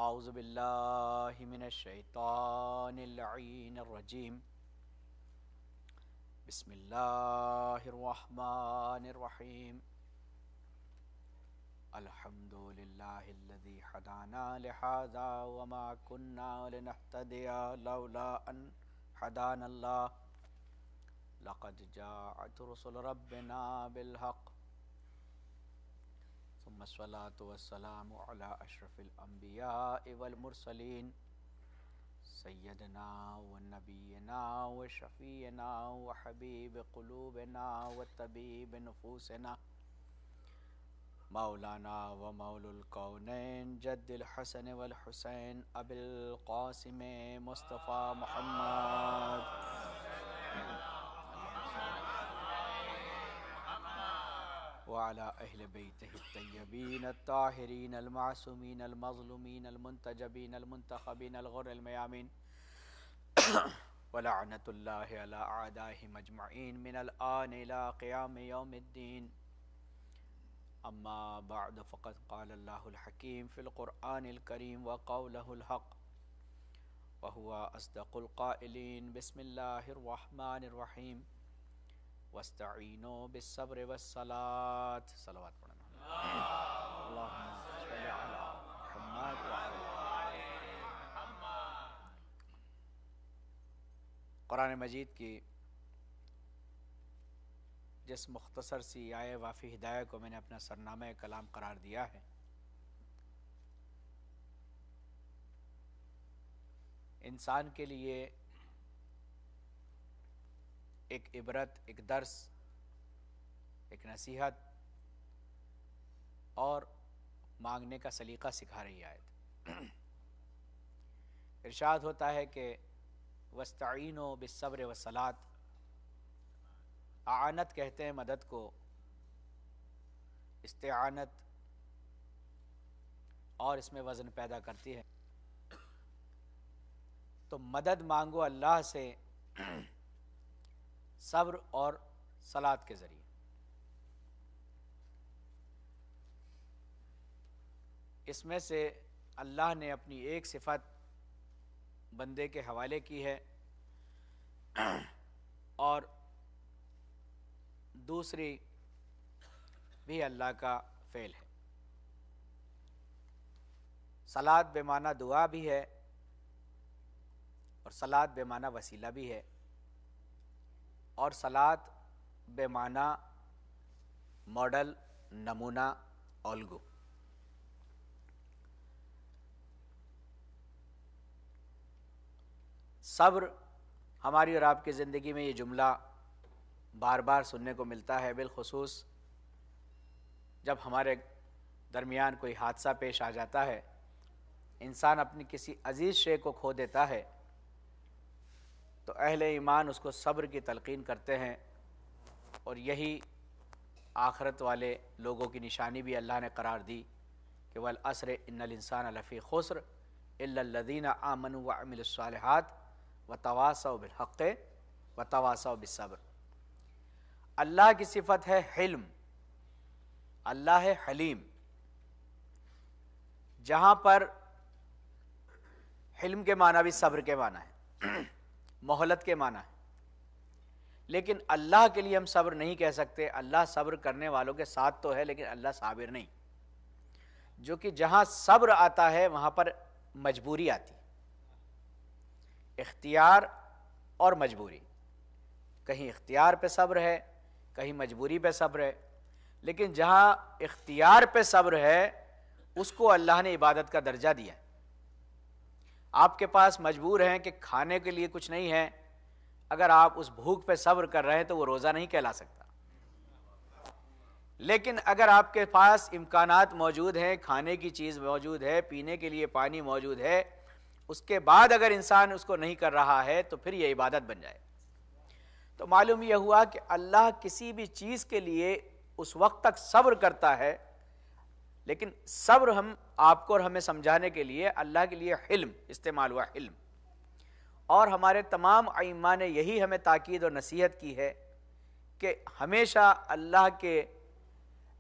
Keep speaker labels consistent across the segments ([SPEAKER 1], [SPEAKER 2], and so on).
[SPEAKER 1] اعوذ باللہ من الشیطان اللعین الرجیم بسم اللہ الرحمن الرحیم الحمد للہ الذی ہدانا لہذا وما كنا لنہتدی لولا ان ہدانا اللہ لقد جاءت رسل ربنا بالحق ثم الصلاة والسلام على أشرف الأنبياء والمرسلين سيدنا ونبينا وشفينا وحبيب قلوبنا وطبيب نفوسنا مولانا ومولى الكونين جد الحسن والحسين أبي القاسم مصطفى محمد وعلى أهل بيته الطيبين الطاهرين المعصومين المظلومين المنتجبين المنتخبين الغر الميامين ولعنة الله على أعدائهم أجمعين من الآن إلى قيام يوم الدين أما بعد فقد قال الله الحكيم في القرآن الكريم وقوله الحق وهو أصدق القائلين بسم الله الرحمن الرحيم واستعینوا بالصبر والصلاة صلوات پڑھنا اللہم صلی علی محمد وعلی قرآن مجید کی جس مختصر سی آیہ وافی ہدایہ کو میں نے اپنا سرنامہ کلام قرار دیا ہے، انسان کے لیے ایک عبرت، ایک درس، ایک نصیحت اور مانگنے کا سلیقہ سکھا رہی آیت۔ ارشاد ہوتا ہے کہ وَاسْتَعِینُوا بِالصَّبْرِ وَالصَّلَاةِ، اعانت کہتے ہیں مدد کو، استعانت اور اس میں وزن پیدا کرتی ہے۔ تو مدد مانگو اللہ سے صبر اور صلاۃ کے ذریعے۔ اس میں سے اللہ نے اپنی ایک صفت بندے کے حوالے کی ہے اور دوسری بھی اللہ کا فعل ہے۔ صلاۃ بے معنی دعا بھی ہے اور صلاۃ بے معنی وسیلہ بھی ہے، اور صلاۃ بے معنی ماڈل، نمونہ، الگو۔ صبر ہماری اور آپ کی زندگی میں یہ جملہ بار بار سننے کو ملتا ہے، بالخصوص جب ہمارے درمیان کوئی حادثہ پیش آ جاتا ہے، انسان اپنی کسی عزیز شے کو کھو دیتا ہے تو اہل ایمان اس کو صبر کی تلقین کرتے ہیں، اور یہی آخرت والے لوگوں کی نشانی بھی اللہ نے قرار دی کہ والعصر ان الانسان لفی خسر الا الذین آمنوا وعملوا الصالحات وتواصوا بالحق وتواصوا بالصبر۔ اللہ کی صفت ہے حلم، اللہ ہے حلیم، جہاں پر حلم کے معنی بھی صبر کے معنی ہے، مہلت کے معنی ہے، لیکن اللہ کے لیے ہم صبر نہیں کہہ سکتے۔ اللہ صبر کرنے والوں کے ساتھ تو ہے، لیکن اللہ صابر نہیں، جو کہ جہاں صبر آتا ہے وہاں پر مجبوری آتی، اختیار اور مجبوری۔ کہیں اختیار پہ صبر ہے، کہیں مجبوری پہ صبر ہے، لیکن جہاں اختیار پہ صبر ہے اس کو اللہ نے عبادت کا درجہ دیا ہے۔ آپ کے پاس مجبور ہیں کہ کھانے کے لیے کچھ نہیں ہے، اگر آپ اس بھوک پہ صبر کر رہے ہیں تو وہ روزہ نہیں کہلا سکتا، لیکن اگر آپ کے پاس امکانات موجود ہیں، کھانے کی چیز موجود ہے، پینے کے لیے پانی موجود ہے، اس کے بعد اگر انسان اس کو نہیں کر رہا ہے تو پھر یہ عبادت بن جائے۔ تو معلوم یہ ہوا کہ اللہ کسی بھی چیز کے لیے اس وقت تک صبر کرتا ہے، لیکن صبر ہم آپ کو اور ہمیں سمجھانے کے لیے اللہ کے لیے حلم استعمال ہوا، حلم۔ اور ہمارے تمام ائمہ نے یہی ہمیں تاکید اور نصیحت کی ہے کہ ہمیشہ اللہ کے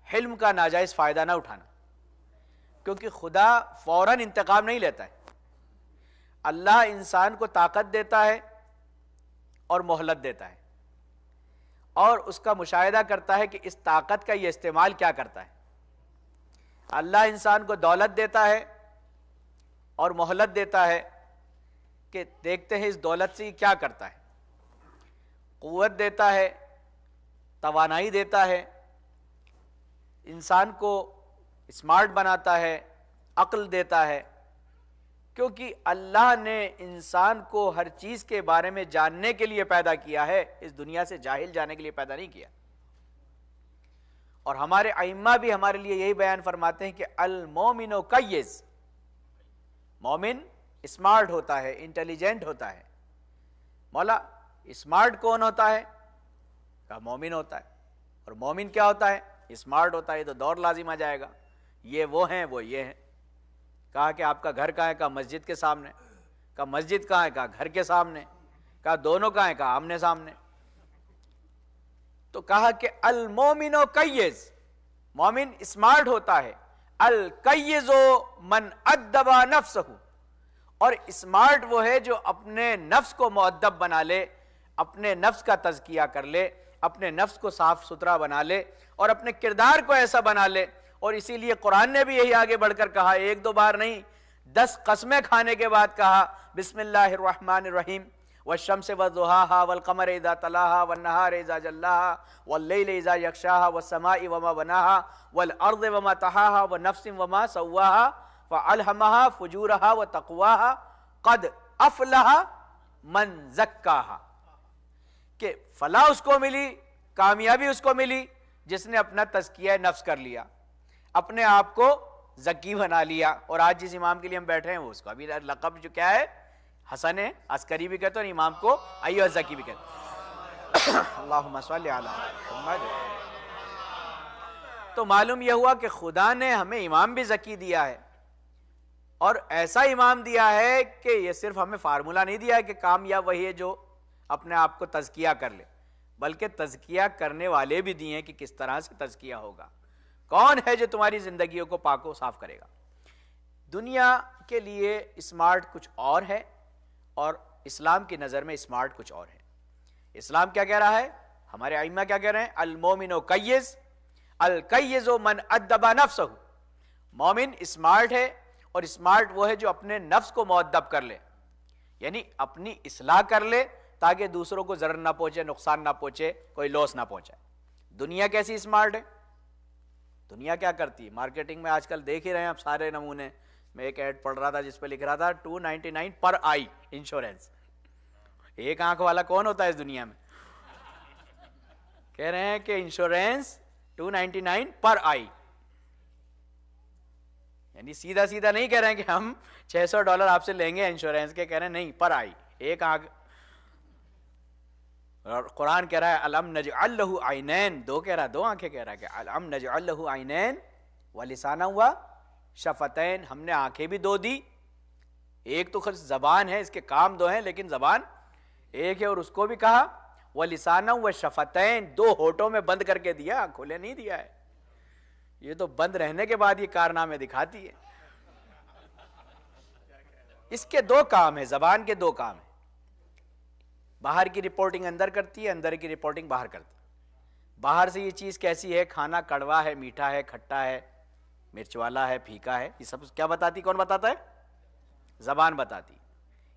[SPEAKER 1] حلم کا ناجائز فائدہ نہ اٹھانا۔ کیونکہ خدا فوراً انتقام نہیں لیتا ہے. اللہ انسان کو طاقت دیتا ہے اور مہلت دیتا ہے، اور اس کا مشاہدہ کرتا ہے کہ اس طاقت کا یہ استعمال کیا کرتا ہے. اللہ انسان کو دولت دیتا ہے اور مہلت دیتا ہے کہ دیکھتے ہیں اس دولت سے کیا کرتا ہے. قوت دیتا ہے، توانائی دیتا ہے، انسان کو اسمارٹ بناتا ہے، عقل دیتا ہے، کیونکہ اللہ نے انسان کو ہر چیز کے بارے میں جاننے کے لیے پیدا کیا ہے، اس دنیا سے جاہل جانے کے لیے پیدا نہیں کیا. اور ہمارے ائمہ بھی ہمارے لیے یہی بیان فرماتے ہیں کہ المومن کیس، مومن اسمارٹ ہوتا ہے، انٹیلیجنٹ ہوتا ہے. مولا اسمارٹ کون ہوتا ہے؟ کہا مومن ہوتا ہے. اور مومن کیا ہوتا ہے؟ اسمارٹ ہوتا ہے. تو دور لازم آ جائے گا، یہ وہ ہیں وہ یہ ہیں. کہا کہ آپ کا گھر کہاں ہے؟ کہا مسجد کے سامنے. کہا مسجد کہاں ہے؟ کہا گھر کے سامنے. کہا دونوں کہاں ہیں؟ کہا آمنے سامنے. تو کہا کہ المومن کیس، مومن اسمارٹ ہوتا ہے. الکیس من ادب نفسہ، اور اسمارٹ وہ ہے جو اپنے نفس کو مؤدب بنا لے، اپنے نفس کا تزکیہ کر لے، اپنے نفس کو صاف ستھرا بنا لے اور اپنے کردار کو ایسا بنا لے. اور اسی لیے قرآن نے بھی یہی آگے بڑھ کر کہا، ایک دو بار نہیں 10 قسمیں کھانے کے بعد کہا بسم اللہ الرحمن الرحیم والشمس وضحاها والقمر اذا تلاها والنهار اذا جلاها والليل اذا يغشاها والسماء وما بناها والارض وما طحاها ونفس وما سواها فالهمها فجورها وتقواها قد افلح من زکاها، کہ فلاح اس کو ملی، کامیابی اس کو ملی جس نے اپنا تزکیہ نفس کر لیا، اپنے آپ کو زکی بنا لیا. اور آج جس امام کے لیے ہم بیٹھے ہیں وہ اس کا بھی لقب جو کیا ہے؟ حسن عسکری بھی کہتے ہیں، اور امام کو ایھا الزکی بھی کہتے ہیں. اللہم صلی علی محمد. تو معلوم یہ ہوا کہ خدا نے ہمیں امام بھی زکی دیا ہے، اور ایسا امام دیا ہے کہ یہ صرف ہمیں فارمولہ نہیں دیا ہے کہ کامیاب وہی ہے جو اپنے آپ کو تزکیہ کر لے، بلکہ تزکیہ کرنے والے بھی دیے ہیں کہ کس طرح سے تزکیہ ہوگا، کون ہے جو تمہاری زندگیوں کو پاک و صاف کرے گا. دنیا کے لیے اسمارٹ کچھ اور ہے اور اسلام کی نظر میں اسمارٹ کچھ اور ہے. اسلام کیا کہہ رہا ہے؟ ہمارے ائمہ کیا کہہ رہے ہیں؟ المومن کیس، الکیس من ادب نفسہ. مومن اسمارٹ ہے، اور اسمارٹ وہ ہے جو اپنے نفس کو مؤدب کر لے، یعنی اپنی اصلاح کر لے تاکہ دوسروں کو ضرر نہ پہنچے، نقصان نہ پہنچے، کوئی لاس نہ پہنچے. دنیا کیسی اسمارٹ ہے؟ دنیا کیا کرتی ہے؟ مارکیٹنگ میں آج کل دیکھ ہی رہے ہیں آپ سارے نمونے. میں ایک ایڈ پڑھ رہا تھا جس پہ لکھ رہا تھا 299 پر آئی انشورنس. ایک آنکھ والا کون ہوتا ہے اس دنیا میں؟ کہہ رہے ہیں کہ انشورنس 299 پر آئی، یعنی سیدھا سیدھا نہیں کہہ رہے ہیں کہ ہم $600 آپ سے لیں گے انشورنس کے، کہہ رہے ہیں نہیں، پر آئی ایک آنکھ. اور قرآن کہہ رہا ہے الم نجعل لہ عینین، دو کہہ رہا ہے، دو آنکھیں کہہ رہا ہے کہ الم نجعل لہ عینین ولسانا وشفتین، ہم نے آنکھیں بھی دو دی. ایک تو خرچ زبان ہے، اس کے کام دو ہیں لیکن زبان ایک ہے، اور اس کو بھی کہا ولسانا وشفتین، دو ہونٹوں میں بند کر کے دیا، کھولے نہیں دیا ہے. یہ تو بند رہنے کے بعد یہ کارنامے دکھاتی ہے. اس کے دو کام ہیں، زبان کے دو کام ہیں. باہر کی رپورٹنگ اندر کرتی ہے، اندر کی رپورٹنگ باہر کرتی ہے. باہر سے یہ چیز کیسی ہے، کھانا کڑوا ہے، میٹھا ہے، کھٹا ہے، مرچ والا ہے، پھیکا ہے، یہ سب کیا بتاتی؟ کون بتاتا ہے؟ زبان بتاتی.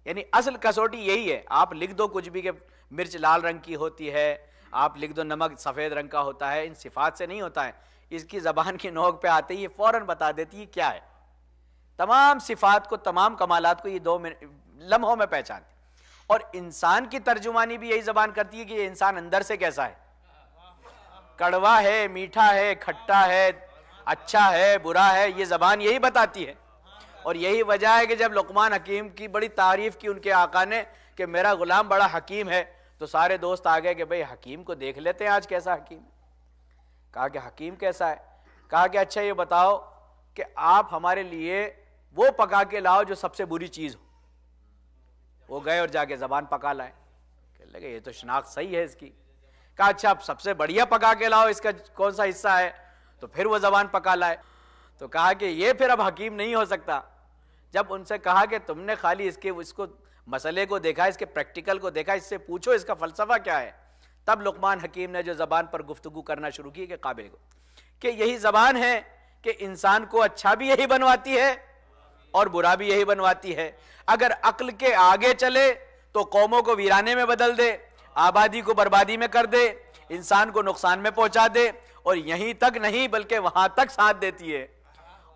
[SPEAKER 1] یعنی اصل کسوٹی یہی ہے. آپ لکھ دو کچھ بھی کہ مرچ لال رنگ کی ہوتی ہے، آپ لکھ دو نمک سفید رنگ کا ہوتا ہے، ان صفات سے نہیں ہوتا ہے. اس کی زبان کی نوک پہ آتے ہی یہ فوراً بتا دیتی ہے کیا ہے. تمام صفات کو، تمام کمالات کو یہ 2 لمحوں میں پہچانتی. اور انسان کی ترجمانی بھی یہی زبان کرتی ہے کہ یہ انسان اندر سے کیسا ہے، کڑوا ہے، میٹھا ہے، کھٹا ہے، اچھا ہے، برا ہے، یہ زبان یہی بتاتی ہے. اور یہی وجہ ہے کہ جب لقمان حکیم کی بڑی تعریف کی ان کے آقا نے کہ میرا غلام بڑا حکیم ہے، تو سارے دوست آ گئے کہ بھئی حکیم کو دیکھ لیتے ہیں آج کیسا حکیم ہے. کہا کہ حکیم کیسا ہے؟ کہا کہ اچھا یہ بتاؤ کہ آپ ہمارے لیے وہ پکا کے لاؤ جو سب سے بری چیز ہو. وہ گئے اور جا کے زبان پکا لائے. کہنے لگے یہ تو شناخت صحیح ہے اس کی. کہا اچھا آپ سب سے بڑھیا پکا کے لاؤ، اس کا کون سا حصہ ہے؟ تو پھر وہ زبان پکا لائے. تو کہا کہ یہ پھر اب حکیم نہیں ہو سکتا. جب ان سے کہا کہ تم نے خالی اس کو مسئلے کو دیکھا، اس کے پریکٹیکل کو دیکھا، اس سے پوچھو اس کا فلسفہ کیا ہے، تب لقمان حکیم نے جو زبان پر گفتگو کرنا شروع کی کہ قابل کو، کہ یہی زبان ہے کہ انسان کو اچھا بھی یہی بنواتی ہے اور برا بھی یہی بنواتی ہے. اگر عقل کے آگے چلے تو قوموں کو ویرانے میں بدل دے، آبادی کو بربادی میں کر دے، انسان کو نقصان میں پہنچا دے، اور یہیں تک نہیں بلکہ وہاں تک ساتھ دیتی ہے.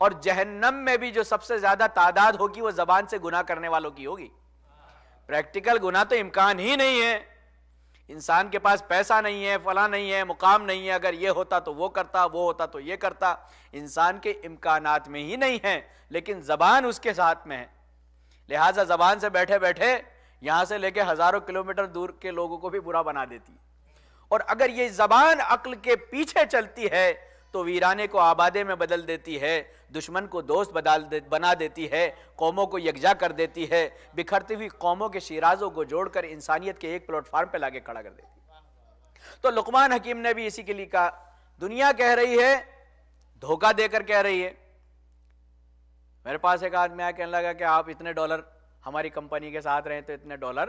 [SPEAKER 1] اور جہنم میں بھی جو سب سے زیادہ تعداد ہوگی وہ زبان سے گناہ کرنے والوں کی ہوگی. پریکٹیکل گناہ تو امکان ہی نہیں ہے. انسان کے پاس پیسہ نہیں ہے، فلاں نہیں ہے، مقام نہیں ہے، اگر یہ ہوتا تو وہ کرتا، وہ ہوتا تو یہ کرتا. انسان کے امکانات میں ہی نہیں ہے، لیکن زبان اس کے ساتھ میں ہے. لہٰذا زبان سے بیٹھے بیٹھے یہاں سے لے کے ہزاروں کلومیٹر دور کے لوگوں کو بھی برا بنا دیتی. اور اگر یہ زبان عقل کے پیچھے چلتی ہے تو ویرانے کو آبادے میں بدل دیتی ہے، دشمن کو دوست بنا دیتی ہے، قوموں کو یکجا کر دیتی ہے، بکھرتی ہوئی قوموں کے شیرازوں کو جوڑ کر انسانیت کے ایک پلیٹ فارم پہ لا کے کھڑا کر دیتی ہے. تو لقمان حکیم نے بھی اسی کے لیے کہا. دنیا کہہ رہی ہے، دھوکہ دے کر کہہ رہی ہے. میرے پاس ایک آدمی آیا کہنے لگا کہ آپ اتنے ڈالر ہماری کمپنی کے ساتھ رہیں تو اتنے ڈالر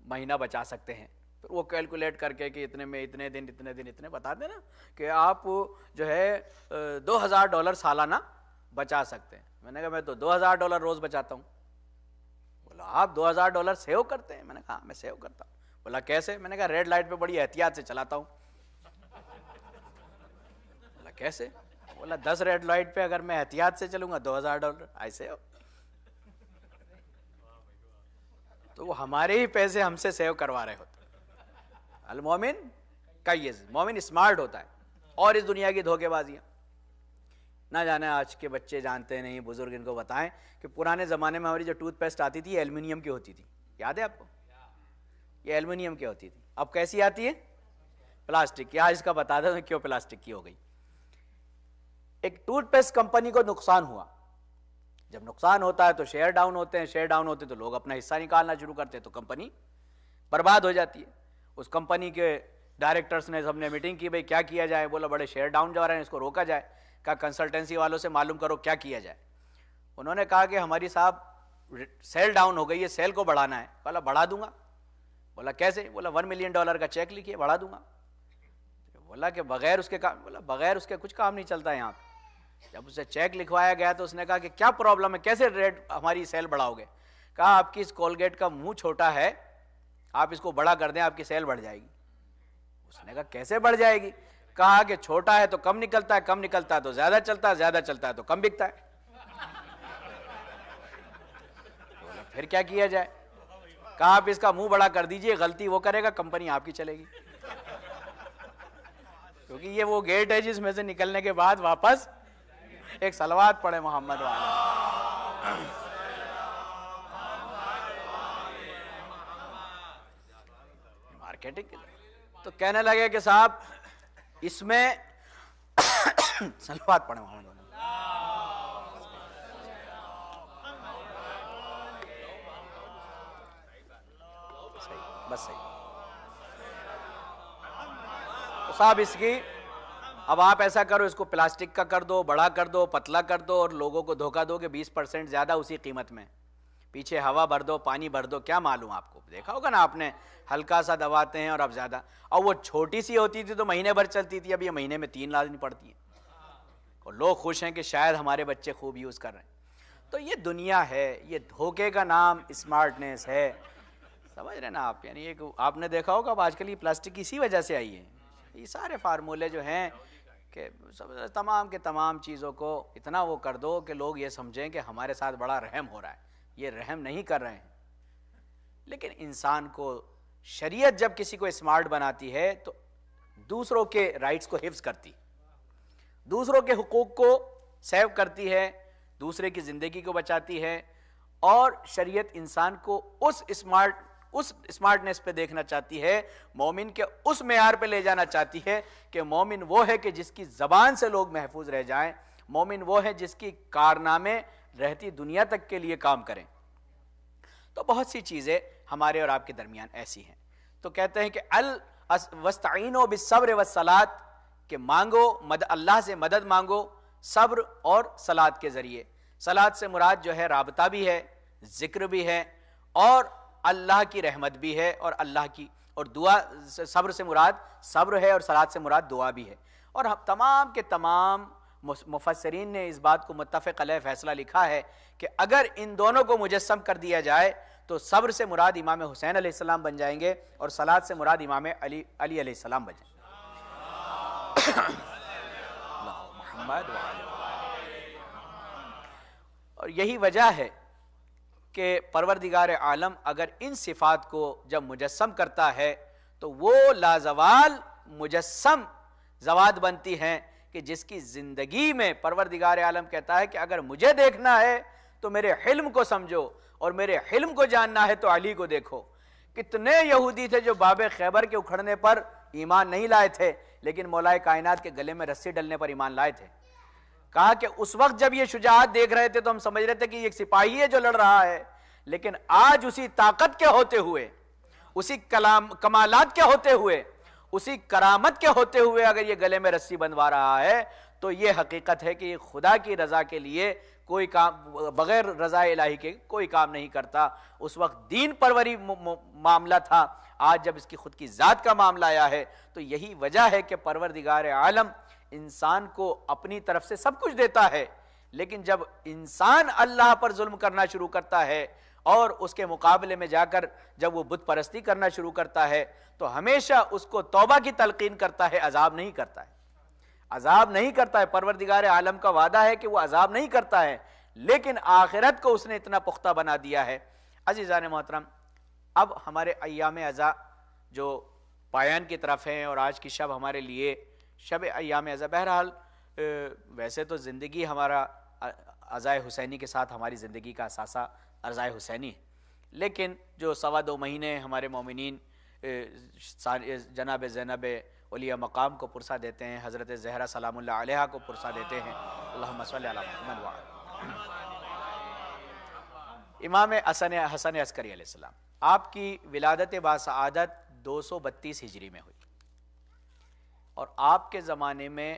[SPEAKER 1] مہینہ بچا سکتے ہیں. پھر وہ کیلکولیٹ کر کے کہ اتنے میں اتنے دن بتا دیں نا کہ آپ جو ہے $2000 سالانہ بچا سکتے ہیں. میں نے کہا میں تو $2000 روز بچاتا ہوں. بولا آپ $2000 سیو کرتے ہیں؟ میں نے کہا میں سیو کرتا ہوں. بولا کیسے؟ میں نے کہا ریڈ لائٹ پہ بڑی احتیاط سے چلاتا ہوں. بولا کیسے؟ بولا 10 ریڈ لائٹ پہ اگر میں احتیاط سے چلوں گا $2000 ایسے ہو. تو وہ ہمارے ہی پیسے ہم سے سیو کروا رہے ہوتے. المومن کیس، مومن اسمارٹ ہوتا ہے. اور اس دنیا کی دھوکے بازیاں نہ جانے آج کے بچے جانتے نہیں، بزرگ ان کو بتائیں کہ پرانے زمانے میں ہماری جو ٹوتھ پیسٹ آتی تھی یہ ایلومینیم کی ہوتی تھی. یاد ہے آپ کو؟ یہ ایلومینیم کی ہوتی تھی. اب کیسی آتی ہے؟ پلاسٹک کی. آج اس کا بتا دیں کیوں پلاسٹک کی ہو گئی. ایک ٹوتھ پیسٹ کمپنی کو نقصان ہوا. جب نقصان ہوتا ہے تو شیئر ڈاؤن ہوتے ہیں، شیئر ڈاؤن ہوتے تو لوگ اپنا حصہ نکالنا شروع کرتے ہیں تو کمپنی برباد ہو جاتی ہے. اس کمپنی کے ڈائریکٹرز نے سب نے میٹنگ کی، بھئی کیا کیا جائے. بولا بڑے شیئر ڈاؤن جا رہے ہیں، اس کو روکا جائے. کہا کنسلٹنسی والوں سے معلوم کرو کیا کیا جائے. انہوں نے کہا کہ ہماری صاحب سیل ڈاؤن ہو گئی ہے، سیل کو بڑھانا ہے. بولا بڑھا دوں گا. بولا کیسے؟ بولا $1 ملین کا چیک لکھیے بڑھا دوں گا. بولا کہ بغیر اس کے کام؟ بولا بغیر اس کے کچھ کام نہیں چلتا ہے یہاں پہ. جب اسے چیک لکھوایا گیا تو اس نے کہا کہ کیا پرابلم ہے، کیسے ریٹ ہماری سیل بڑھاؤ گے؟ کہا آپ کی اس کولگیٹ کا منہ چھوٹا ہے، آپ اس کو بڑا کر دیں آپ کی سیل بڑھ جائے گی. اس نے کہا کیسے بڑھ جائے گی؟ کہا کہ چھوٹا ہے تو کم نکلتا ہے، کم نکلتا ہے تو زیادہ چلتا ہے، زیادہ چلتا ہے تو کم بکتا ہے. بولا پھر کیا کیا جائے؟ کہا آپ اس کا منہ بڑا کر دیجئے، غلطی وہ کرے گا، کمپنی آپ کی چلے گی. کیونکہ یہ وہ گیٹ ہے جس میں سے نکلنے کے بعد واپس ایک صلوات پڑھے محمد والا. مارکیٹنگ تو کہنے لگے کہ صاحب اس میں صلوات پڑھے محمد والا. بس صحیح. تو صاحب اس کی اب آپ ایسا کرو، اس کو پلاسٹک کا کر دو، بڑا کر دو، پتلا کر دو، اور لوگوں کو دھوکہ دو کہ 20% زیادہ اسی قیمت میں. پیچھے ہوا بھر دو، پانی بھر دو، کیا معلوم آپ کو؟ دیکھا ہوگا نا آپ نے، ہلکا سا دباتے ہیں اور اب زیادہ. اور وہ چھوٹی سی ہوتی تھی تو مہینے بھر چلتی تھی، اب یہ مہینے میں 3 لازمی پڑتی ہے. اور لوگ خوش ہیں کہ شاید ہمارے بچے خوب یوز کر رہے ہیں. تو یہ دنیا ہے، یہ دھوکے کا نام اسمارٹنیس ہے. سمجھ رہے نا آپ؟ یعنی ایک آپ نے دیکھا ہوگا اب آج کل یہ پلاسٹک اسی وجہ سے آئی ہے. یہ سارے فارمولے جو ہیں کہ تمام کے تمام چیزوں کو اتنا وہ کر دو کہ لوگ یہ سمجھیں کہ ہمارے ساتھ بڑا رحم ہو رہا ہے. یہ رحم نہیں کر رہے ہیں. لیکن انسان کو شریعت جب کسی کو اسمارٹ بناتی ہے تو دوسروں کے رائٹس کو حفظ کرتی، دوسروں کے حقوق کو سیو کرتی ہے، دوسرے کی زندگی کو بچاتی ہے. اور شریعت انسان کو اس اسمارٹنیس پہ دیکھنا چاہتی ہے، مومن کے اس معیار پہ لے جانا چاہتی ہے کہ مومن وہ ہے کہ جس کی زبان سے لوگ محفوظ رہ جائیں. مومن وہ ہے جس کی کارنامے رہتی دنیا تک کے لیے کام کریں. تو بہت سی چیزیں ہمارے اور آپ کے درمیان ایسی ہیں. تو کہتے ہیں کہ وَاسْتَعِينُوا بِالصَّبْرِ وَالصَّلَاةِ کہ مانگو اللہ سے مدد مانگو صبر اور صلات کے ذریعے۔ صلات سے مراد جو ہے رابطہ بھی ہے، ذکر بھی ہے، اور اللہ کی رحمت بھی ہے، اور اللہ کی اور دعا، صبر سے مراد صبر ہے اور صلات سے مراد دعا بھی ہے۔ اور تمام کے تمام مفسرین نے اس بات کو متفق علیہ فیصلہ لکھا ہے کہ اگر ان دونوں کو مجسم کر دیا جائے تو صبر سے مراد امام حسین علیہ السلام بن جائیں گے، اور صلات سے مراد امام علی علیہ السلام بن جائیں گے۔ محمد اور یہی وجہ ہے کہ پروردگار عالم اگر ان صفات کو جب مجسم کرتا ہے تو وہ لازوال مجسم ذوات بنتی ہیں کہ جس کی زندگی میں پروردگار عالم کہتا ہے کہ اگر مجھے دیکھنا ہے تو میرے حلم کو سمجھو، اور میرے حلم کو جاننا ہے تو علی کو دیکھو۔ کتنے یہودی تھے جو باب خیبر کے اکھڑنے پر ایمان نہیں لائے تھے، لیکن مولا کائنات کے گلے میں رسی ڈلنے پر ایمان لائے تھے۔ کہا کہ اس وقت جب یہ شجاعت دیکھ رہے تھے تو ہم سمجھ رہے تھے کہ یہ ایک سپاہی ہے جو لڑ رہا ہے، لیکن آج اسی طاقت کے ہوتے ہوئے، اسی کمالات کے ہوتے ہوئے، اسی کرامت کے ہوتے ہوئے اگر یہ گلے میں رسی بندھوا رہا ہے تو یہ حقیقت ہے کہ یہ خدا کی رضا کے لیے کوئی کام، بغیر رضا الہی کے کوئی کام نہیں کرتا۔ اس وقت دین پروری معاملہ تھا، آج جب اس کی خود کی ذات کا معاملہ آیا ہے تو یہی وجہ ہے کہ پروردگار عالم انسان کو اپنی طرف سے سب کچھ دیتا ہے، لیکن جب انسان اللہ پر ظلم کرنا شروع کرتا ہے اور اس کے مقابلے میں جا کر جب وہ بت پرستی کرنا شروع کرتا ہے تو ہمیشہ اس کو توبہ کی تلقین کرتا ہے، عذاب نہیں کرتا ہے، عذاب نہیں کرتا ہے۔ پروردگار عالم کا وعدہ ہے کہ وہ عذاب نہیں کرتا ہے، لیکن آخرت کو اس نے اتنا پختہ بنا دیا ہے۔ عزیزان محترم، اب ہمارے ایام عزا جو پایان کی طرف ہیں، اور آج کی شب ہمارے لیے شب ایام عزا، بہرحال ویسے تو زندگی ہمارا عزائے حسینی کے ساتھ ہماری زندگی کا اثاثہ عزائے حسینی ہے، لیکن جو 2.25 مہینے ہمارے مومنین جناب زینب اولیاء مقام کو پرسہ دیتے ہیں، حضرت زہرا سلام اللہ علیہا کو پرسہ دیتے ہیں، اللہم صلی علی محمد وعلی امام حسن عسکری علیہ السلام، آپ کی ولادت باسعادت 232 ہجری میں ہوئی، اور آپ کے زمانے میں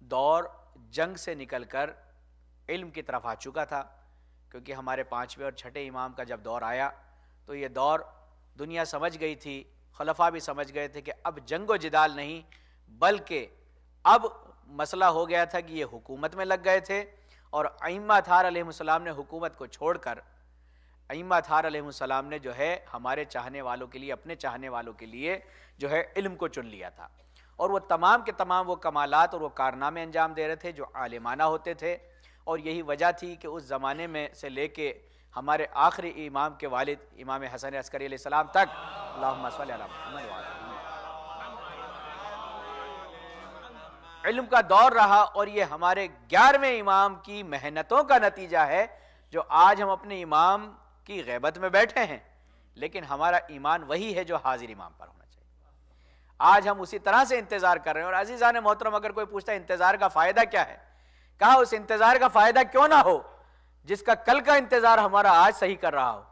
[SPEAKER 1] دور جنگ سے نکل کر علم کی طرف آ چکا تھا، کیونکہ ہمارے 5ویں اور 6ٹھے امام کا جب دور آیا تو یہ دور دنیا سمجھ گئی تھی، خلفاء بھی سمجھ گئے تھے کہ اب جنگ و جدال نہیں، بلکہ اب مسئلہ ہو گیا تھا کہ یہ حکومت میں لگ گئے تھے، اور ائمہ اطہار علیہ السلام نے حکومت کو چھوڑ کر ائمہ اطہار علیہ السلام نے جو ہے ہمارے چاہنے والوں کے لیے، اپنے چاہنے والوں کے لیے جو ہے علم کو چن لیا تھا، اور وہ تمام کے تمام وہ کمالات اور وہ کارنامے انجام دے رہے تھے جو عالمانہ ہوتے تھے، اور یہی وجہ تھی کہ اس زمانے میں سے لے کے ہمارے آخری امام کے والد امام حسن عسکری علیہ السلام تک، اللہم صلی علی محمد وعلی علم کا دور رہا، اور یہ ہمارے 11ویں امام کی محنتوں کا نتیجہ ہے جو آج ہم اپنے امام کی غیبت میں بیٹھے ہیں، لیکن ہمارا ایمان وہی ہے جو حاضر امام پر ہونا چاہیے۔ آج ہم اسی طرح سے انتظار کر رہے ہیں، اور عزیزان محترم اگر کوئی پوچھتا ہے انتظار کا فائدہ کیا ہے، کہا اس انتظار کا فائدہ کیوں نہ ہو جس کا کل کا انتظار ہمارا آج صحیح کر رہا ہو،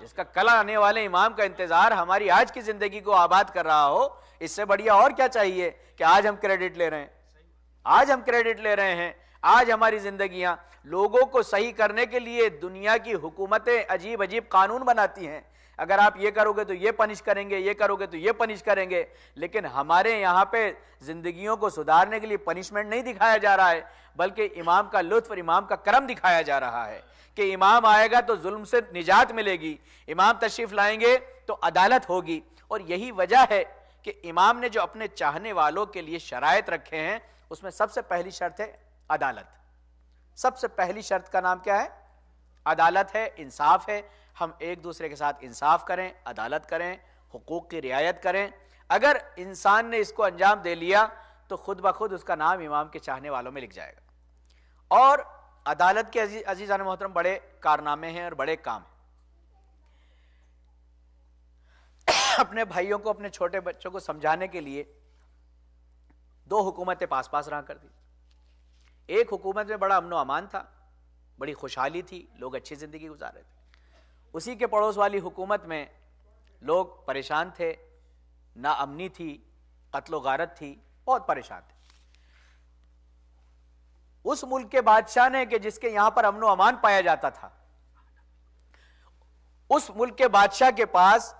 [SPEAKER 1] جس کا کل آنے والے امام کا انتظار ہماری آج کی زندگی کو آباد کر رہا ہو، اس سے بڑھیا اور کیا چاہیے کہ آج ہم کریڈٹ لے رہے ہیں، آج ہم کریڈٹ لے رہے ہیں، آج ہماری زندگیاں لوگوں کو صحیح کرنے کے لیے دنیا کی حکومتیں عجیب عجیب قانون بناتی ہیں، اگر آپ یہ کرو گے تو یہ پنش کریں گے، یہ کرو گے تو یہ پنش کریں گے، لیکن ہمارے یہاں پہ زندگیوں کو سدھارنے کے لیے پنشمنٹ نہیں دکھایا جا رہا ہے، بلکہ امام کا لطف اور امام کا کرم دکھایا جا رہا ہے کہ امام آئے گا تو ظلم سے نجات ملے گی، امام تشریف لائیں گے تو عدالت ہوگی، اور یہی وجہ ہے کہ امام نے جو اپنے چاہنے والوں کے لیے شرائط رکھے ہیں اس میں سب سے پہلی شرط ہے عدالت۔ سب سے پہلی شرط کا نام کیا ہے؟ عدالت ہے، انصاف ہے، ہم ایک دوسرے کے ساتھ انصاف کریں، عدالت کریں، حقوق کی رعایت کریں۔ اگر انسان نے اس کو انجام دے لیا تو خود بخود اس کا نام امام کے چاہنے والوں میں لکھ جائے گا۔ اور عدالت کے عزیزان محترم بڑے کارنامے ہیں اور بڑے کام ہیں۔ اپنے بھائیوں کو، اپنے چھوٹے بچوں کو سمجھانے کے لیے 2 حکومتیں پاس پاس رہا کرتی۔ ایک حکومت میں بڑا امن و امان تھا، بڑی خوشحالی تھی، لوگ اچھی زندگی گزار رہے تھے۔ اسی کے پڑوس والی حکومت میں لوگ پریشان تھے، نا امنی تھی، قتل و غارت تھی، بہت پریشان تھے۔ اس ملک کے بادشاہ نے کہ جس کے یہاں پر امن و امان پایا جاتا تھا، اس ملک کے بادشاہ کے پاس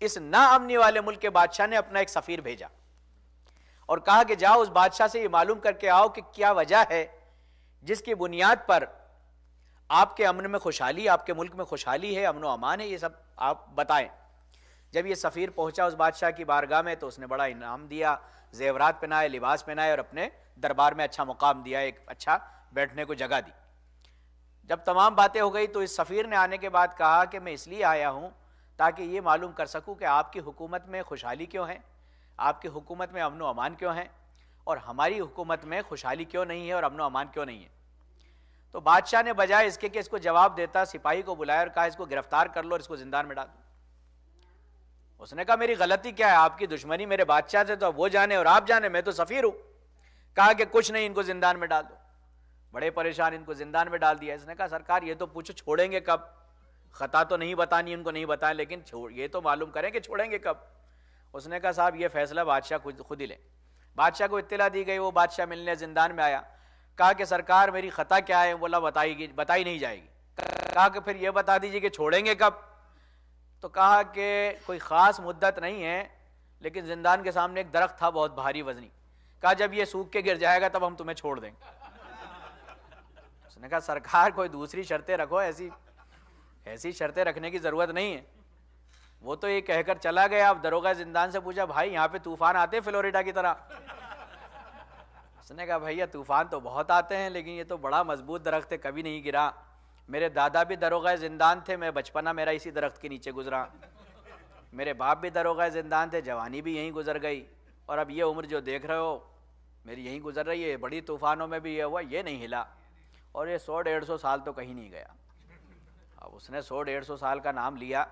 [SPEAKER 1] اس نا امنی والے ملک کے بادشاہ نے اپنا ایک سفیر بھیجا اور کہا کہ جاؤ اس بادشاہ سے یہ معلوم کر کے آؤ کہ کیا وجہ ہے جس کی بنیاد پر آپ کے امن میں خوشحالی، آپ کے ملک میں خوشحالی ہے، امن و امان ہے، یہ سب آپ بتائیں۔ جب یہ سفیر پہنچا اس بادشاہ کی بارگاہ میں تو اس نے بڑا انعام دیا، زیورات پہنائے، لباس پہنائے اور اپنے دربار میں اچھا مقام دیا، ایک اچھا بیٹھنے کو جگہ دی۔ جب تمام باتیں ہو گئی تو اس سفیر نے آنے کے بعد کہا کہ میں اس لیے آیا ہوں تاکہ یہ معلوم کر سکوں کہ آپ کی حکومت میں خوشحالی کیوں ہے، آپ کی حکومت میں امن و امان کیوں ہے، اور ہماری حکومت میں خوشحالی کیوں نہیں ہے اور امن و امان کیوں نہیں ہے۔ تو بادشاہ نے بجائے اس کے کہ اس کو جواب دیتا، سپاہی کو بلایا اور کہا اس کو گرفتار کر لو اور اس کو زندان میں ڈال دو۔ اس نے کہا میری غلطی کیا ہے، آپ کی دشمنی میرے بادشاہ سے تو وہ جانے اور آپ جانے، میں تو سفیر ہوں۔ کہا کہ کچھ نہیں، ان کو زندان میں ڈال دو۔ بڑے پریشان، ان کو زندان میں ڈال دیا۔ اس نے کہا سرکار یہ تو پوچھو چھوڑیں گے کب، خطا تو نہیں بتانی ان کو، نہیں بتائیں، لیکن یہ تو معلوم کریں کہ چھوڑیں گے کب۔ اس نے کہا صاحب یہ فیصلہ بادشاہ خود ہی لیں۔ بادشاہ کو اطلاع دی گئی، وہ بادشاہ ملنے زندان میں آیا، کہا کہ سرکار میری خطا کیا ہے، بولا بتائی نہیں جائے گی۔ کہا کہ پھر یہ بتا دیجیے کہ چھوڑیں گے کب؟ تو کہا کہ کوئی خاص مدت نہیں ہے، لیکن زندان کے سامنے ایک درخت تھا بہت بھاری وزنی، کہا جب یہ سوکھ کے گر جائے گا تب ہم تمہیں چھوڑ دیں گے۔ اس نے کہا سرکار کوئی دوسری شرطیں رکھو، ایسی شرطیں رکھنے کی ضرورت نہیں ہے۔ وہ تو یہ کہہ کر چلا گیا۔ اب داروغہ زندان سے پوچھا بھائی یہاں پہ طوفان آتے فلوریڈا کی طرح؟ اس نے کہا بھیا طوفان تو بہت آتے ہیں لیکن یہ تو بڑا مضبوط درخت ہے، کبھی نہیں گرا، میرے دادا بھی داروغہ زندان تھے، میں بچپنا میرا اسی درخت کے نیچے گزرا، میرے باپ بھی داروغہ زندان تھے، جوانی بھی یہیں گزر گئی، اور اب یہ عمر جو دیکھ رہے ہو میری یہیں گزر رہی ہے، بڑی طوفانوں میں بھی یہ ہوا، یہ نہیں ہلا، اور یہ 100-150 سال تو کہیں نہیں گیا۔ اب اس نے 100-150 سال کا نام لیا۔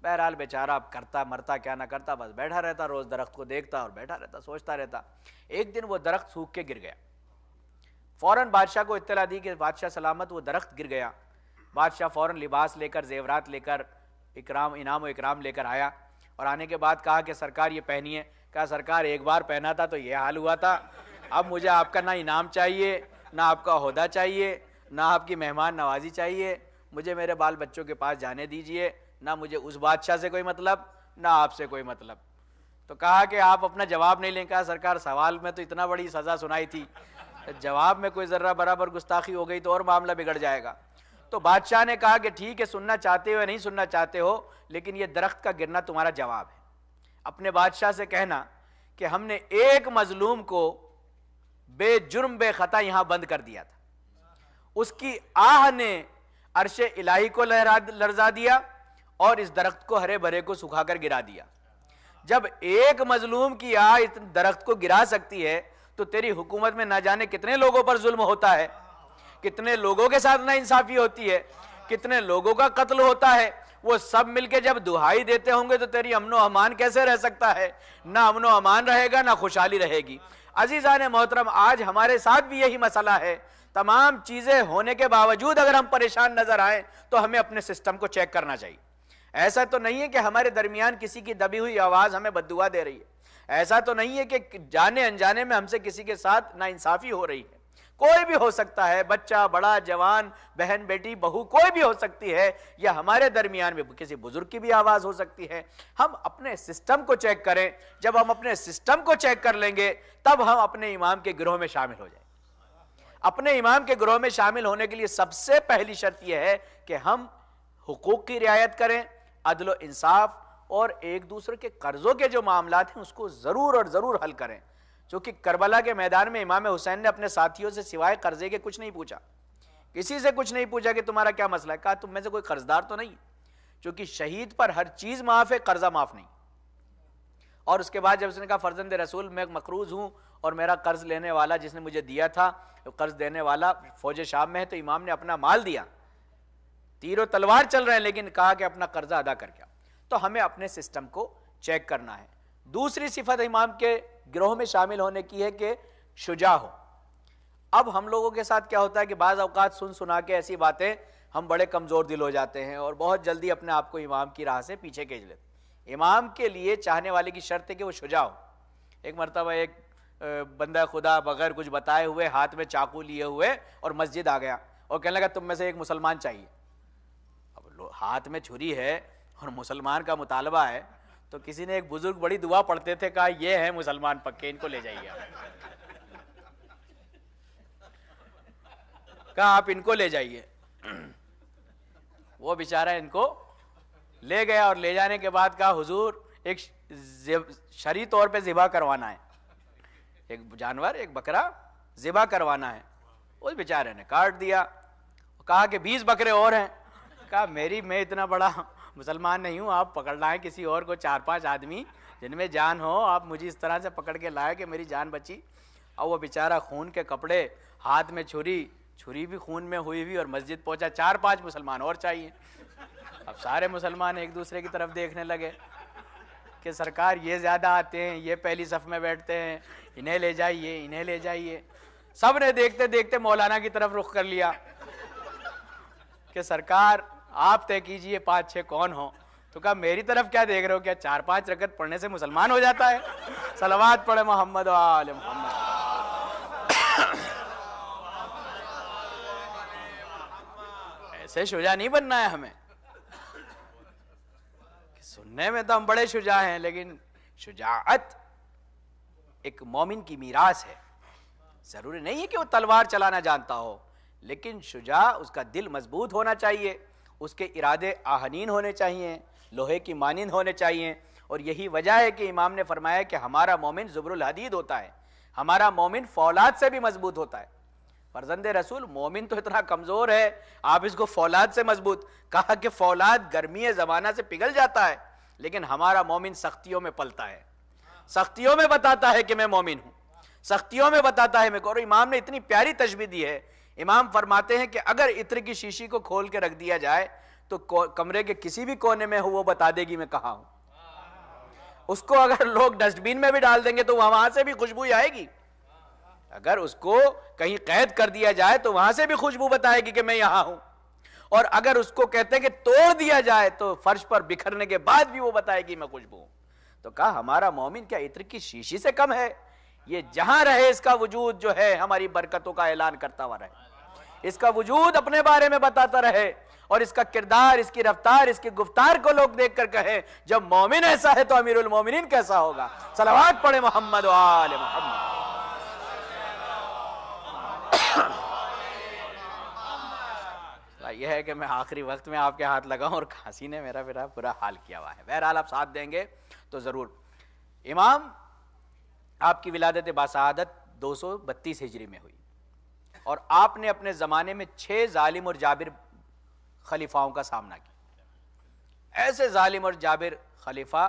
[SPEAKER 1] بہرحال بیچارہ اب کرتا مرتا کیا نہ کرتا، بس بیٹھا رہتا، روز درخت کو دیکھتا اور بیٹھا رہتا، سوچتا رہتا۔ ایک دن وہ درخت سوکھ کے گر گیا۔ فوراً بادشاہ کو اطلاع دی کہ بادشاہ سلامت وہ درخت گر گیا۔ بادشاہ فوراً لباس لے کر، زیورات لے کر، انعام و اکرام لے کر آیا، اور آنے کے بعد کہا کہ سرکار یہ پہنیے۔ کہا سرکار ایک بار پہنا تھا تو یہ حال ہوا تھا، اب مجھے آپ کا نہ انعام چاہیے، نہ آپ کا عہدہ چاہیے، نہ آپ کی مہمان نوازی چاہیے، مجھے میرے بال بچوں کے پاس جانے دیجئے، نہ مجھے اس بادشاہ سے کوئی مطلب، نہ آپ سے کوئی مطلب۔ تو کہا کہ آپ اپنا جواب نہیں لیں۔ کہا سرکار سوال میں تو اتنا بڑی سزا سنائی تھی، جواب میں کوئی ذرہ برابر گستاخی ہو گئی تو اور معاملہ بگڑ جائے گا۔ تو بادشاہ نے کہا کہ ٹھیک ہے، سننا چاہتے ہو یا نہیں سننا چاہتے ہو، لیکن یہ درخت کا گرنا تمہارا جواب ہے۔ اپنے بادشاہ سے کہنا کہ ہم نے ایک مظلوم کو بے جرم بے خطا یہاں بند کر دیا تھا، اس کی آہ نے عرش الہی کو لرزا دیا اور اس درخت کو ہرے بھرے کو سکھا کر گرا دیا۔ جب ایک مظلوم کی آہ اس درخت کو گرا سکتی ہے تو تیری حکومت میں نہ جانے کتنے لوگوں پر ظلم ہوتا ہے، کتنے لوگوں کے ساتھ ناانصافی ہوتی ہے، کتنے لوگوں کا قتل ہوتا ہے۔ وہ سب مل کے جب دہائی دیتے ہوں گے تو تیری امن و امان کیسے رہ سکتا ہے؟ نہ امن و امان رہے گا، نہ خوشحالی رہے گی۔ عزیزان محترم، آج ہمارے ساتھ بھی یہی مسئلہ ہے۔ تمام چیزیں ہونے کے باوجود اگر ہم پریشان نظر آئیں تو ہمیں اپنے سسٹم کو چیک کرنا چاہیے۔ ایسا تو نہیں ہے کہ ہمارے درمیان کسی کی دبی ہوئی آواز ہمیں بددعا دے رہی ہے، ایسا تو نہیں ہے کہ جانے انجانے میں ہم سے کسی کے ساتھ ناانصافی ہو رہی ہے۔ کوئی بھی ہو سکتا ہے، بچہ، بڑا، جوان، بہن، بیٹی، بہو، کوئی بھی ہو سکتی ہے، یا ہمارے درمیان میں کسی بزرگ کی بھی آواز ہو سکتی ہے۔ ہم اپنے سسٹم کو چیک کریں۔ جب ہم اپنے سسٹم کو چیک کر لیں گے تب ہم اپنے امام کے گروہ میں شامل ہو جائیں۔ اپنے امام کے گروہ میں شامل ہونے کے لیے سب سے پہلی شرط یہ ہے کہ ہم حقوق کی رعایت کریں، عدل و انصاف، اور ایک دوسرے کے قرضوں کے جو معاملات ہیں اس کو ضرور اور ضرور حل کریں۔ چونکہ کربلا کے میدان میں امام حسین نے اپنے ساتھیوں سے سوائے قرضے کے کچھ نہیں پوچھا، کسی سے کچھ نہیں پوچھا کہ تمہارا کیا مسئلہ ہے۔ کہا تم میں سے کوئی قرضدار تو نہیں، چونکہ شہید پر ہر چیز معاف ہے، قرضہ معاف نہیں۔ اور اس کے بعد جب اس نے کہا فرزند رسول میں مقروض ہوں اور میرا قرض لینے والا جس نے مجھے دیا تھا، قرض دینے والا فوج شام میں ہے، تو امام نے اپنا مال دیا، تیر و تلوار چل رہے ہیں، لیکن کہا کہ اپنا قرضہ ادا کر کے۔ تو ہمیں اپنے سسٹم کو چیک کرنا ہے۔ دوسری صفت امام کے گروہ میں شامل ہونے کی ہے کہ شجاع ہو۔ اب ہم لوگوں کے ساتھ کیا ہوتا ہے کہ بعض اوقات سنا کے ایسی باتیں ہم بڑے کمزور دل ہو جاتے ہیں اور بہت جلدی اپنے آپ کو امام کی راہ سے پیچھے کھینچ لیتے ہیں۔ امام کے لیے چاہنے والے کی شرط ہے کہ وہ شجاع ہو۔ ایک مرتبہ ایک بندہ خدا بغیر کچھ بتائے ہوئے ہاتھ میں چاقو لیے ہوئے اور مسجد آ گیا اور کہنے لگا تم میں سے ایک مسلمان چاہیے. اب ہاتھ میں چھری ہے اور مسلمان کا مطالبہ ہے تو کسی نے ایک بزرگ بڑی دعا پڑھتے تھے, کہا یہ ہے مسلمان پکے, ان کو لے جائیے. کہا آپ ان کو لے جائیے. وہ بیچارہ ان کو لے گیا اور لے جانے کے بعد کہا حضور ایک شرعی طور پہ ذبح کروانا ہے, ایک جانور ایک بکرا ذبح کروانا ہے. اس بیچارے نے کاٹ دیا, کہا کہ 20 بکرے اور ہیں. کہا میں اتنا بڑا مسلمان نہیں ہوں, آپ پکڑ لائیں کسی اور کو, 4-5 آدمی جن میں جان ہو, آپ مجھے اس طرح سے پکڑ کے لائے کہ میری جان بچی. اور وہ بیچارہ خون کے کپڑے, ہاتھ میں چھری بھی خون میں ہوئی ہوئی, اور مسجد پہنچا. 4-5 مسلمان اور چاہیے. اب سارے مسلمان ایک دوسرے کی طرف دیکھنے لگے کہ سرکار یہ زیادہ آتے ہیں, یہ پہلی صف میں بیٹھتے ہیں, انہیں لے جائیے انہیں لے جائیے. سب نے دیکھتے دیکھتے مولانا کی طرف رخ کر لیا کہ سرکار آپ طے کیجئے 5-6 کون ہوں. تو کہا میری طرف کیا دیکھ رہے ہو, کیا 4-5 رکعت پڑھنے سے مسلمان ہو جاتا ہے؟ صلوات پڑھے محمد و آل محمد. ایسے شجاع نہیں بننا ہے ہمیں. سننے میں تو ہم بڑے شجاع ہیں, لیکن شجاعت ایک مومن کی میراث ہے. ضروری نہیں ہے کہ وہ تلوار چلانا جانتا ہو, لیکن شجاع اس کا دل مضبوط ہونا چاہیے, اس کے ارادے آہنین ہونے چاہیے, لوہے کی مانند ہونے چاہیے. اور یہی وجہ ہے کہ امام نے فرمایا کہ ہمارا مومن زبر الحدید ہوتا ہے, ہمارا مومن فولاد سے بھی مضبوط ہوتا ہے. فرزند رسول مومن تو اتنا کمزور ہے, آپ اس کو فولاد سے مضبوط. کہا کہ فولاد گرمی زمانہ سے پگھل جاتا ہے, لیکن ہمارا مومن سختیوں میں پلتا ہے, سختیوں میں بتاتا ہے کہ میں مومن ہوں, سختیوں میں بتاتا ہے میں. اور امام نے اتنی پیاری تشبیہ دی ہے. امام فرماتے ہیں کہ اگر عطر کی شیشی کو کھول کے رکھ دیا جائے تو کمرے کے کسی بھی کونے میں ہو وہ بتا دے گی میں کہاں ہوں. اس کو اگر لوگ ڈسٹ بین میں بھی ڈال دیں گے تو وہاں سے بھی خوشبو آئے گی. اگر اس کو کہیں قید کر دیا جائے تو وہاں سے بھی خوشبو بتائے گی کہ میں یہاں ہوں. اور اگر اس کو کہتے ہیں کہ توڑ دیا جائے تو فرش پر بکھرنے کے بعد بھی وہ بتائے گی میں خوشبو ہوں. تو کہا ہمارا مومن کیا عطر کی شیشی سے کم ہے؟ یہ جہاں رہے اس کا وجود جو ہے ہماری برکتوں کا اعلان کرتا ہوا رہے, اس کا وجود اپنے بارے میں بتاتا رہے, اور اس کا کردار, اس کی رفتار, اس کی گفتار کو لوگ دیکھ کر کہیں جب مومن ایسا ہے تو امیر المومنین کیسا ہوگا. صلوات پڑھے محمد و آل محمد. یہ ہے کہ میں آخری وقت میں آپ کے ہاتھ لگاؤں اور کھانسی نے میرا برا حال کیا ہوا ہے. بہرحال آپ ساتھ دیں گے تو ضرور. امام آپ کی ولادت باسعادت 232 ہجری میں ہوئی, اور آپ نے اپنے زمانے میں 6 ظالم اور جابر خلیفاؤں کا سامنا کیا. ایسے ظالم اور جابر خلیفہ,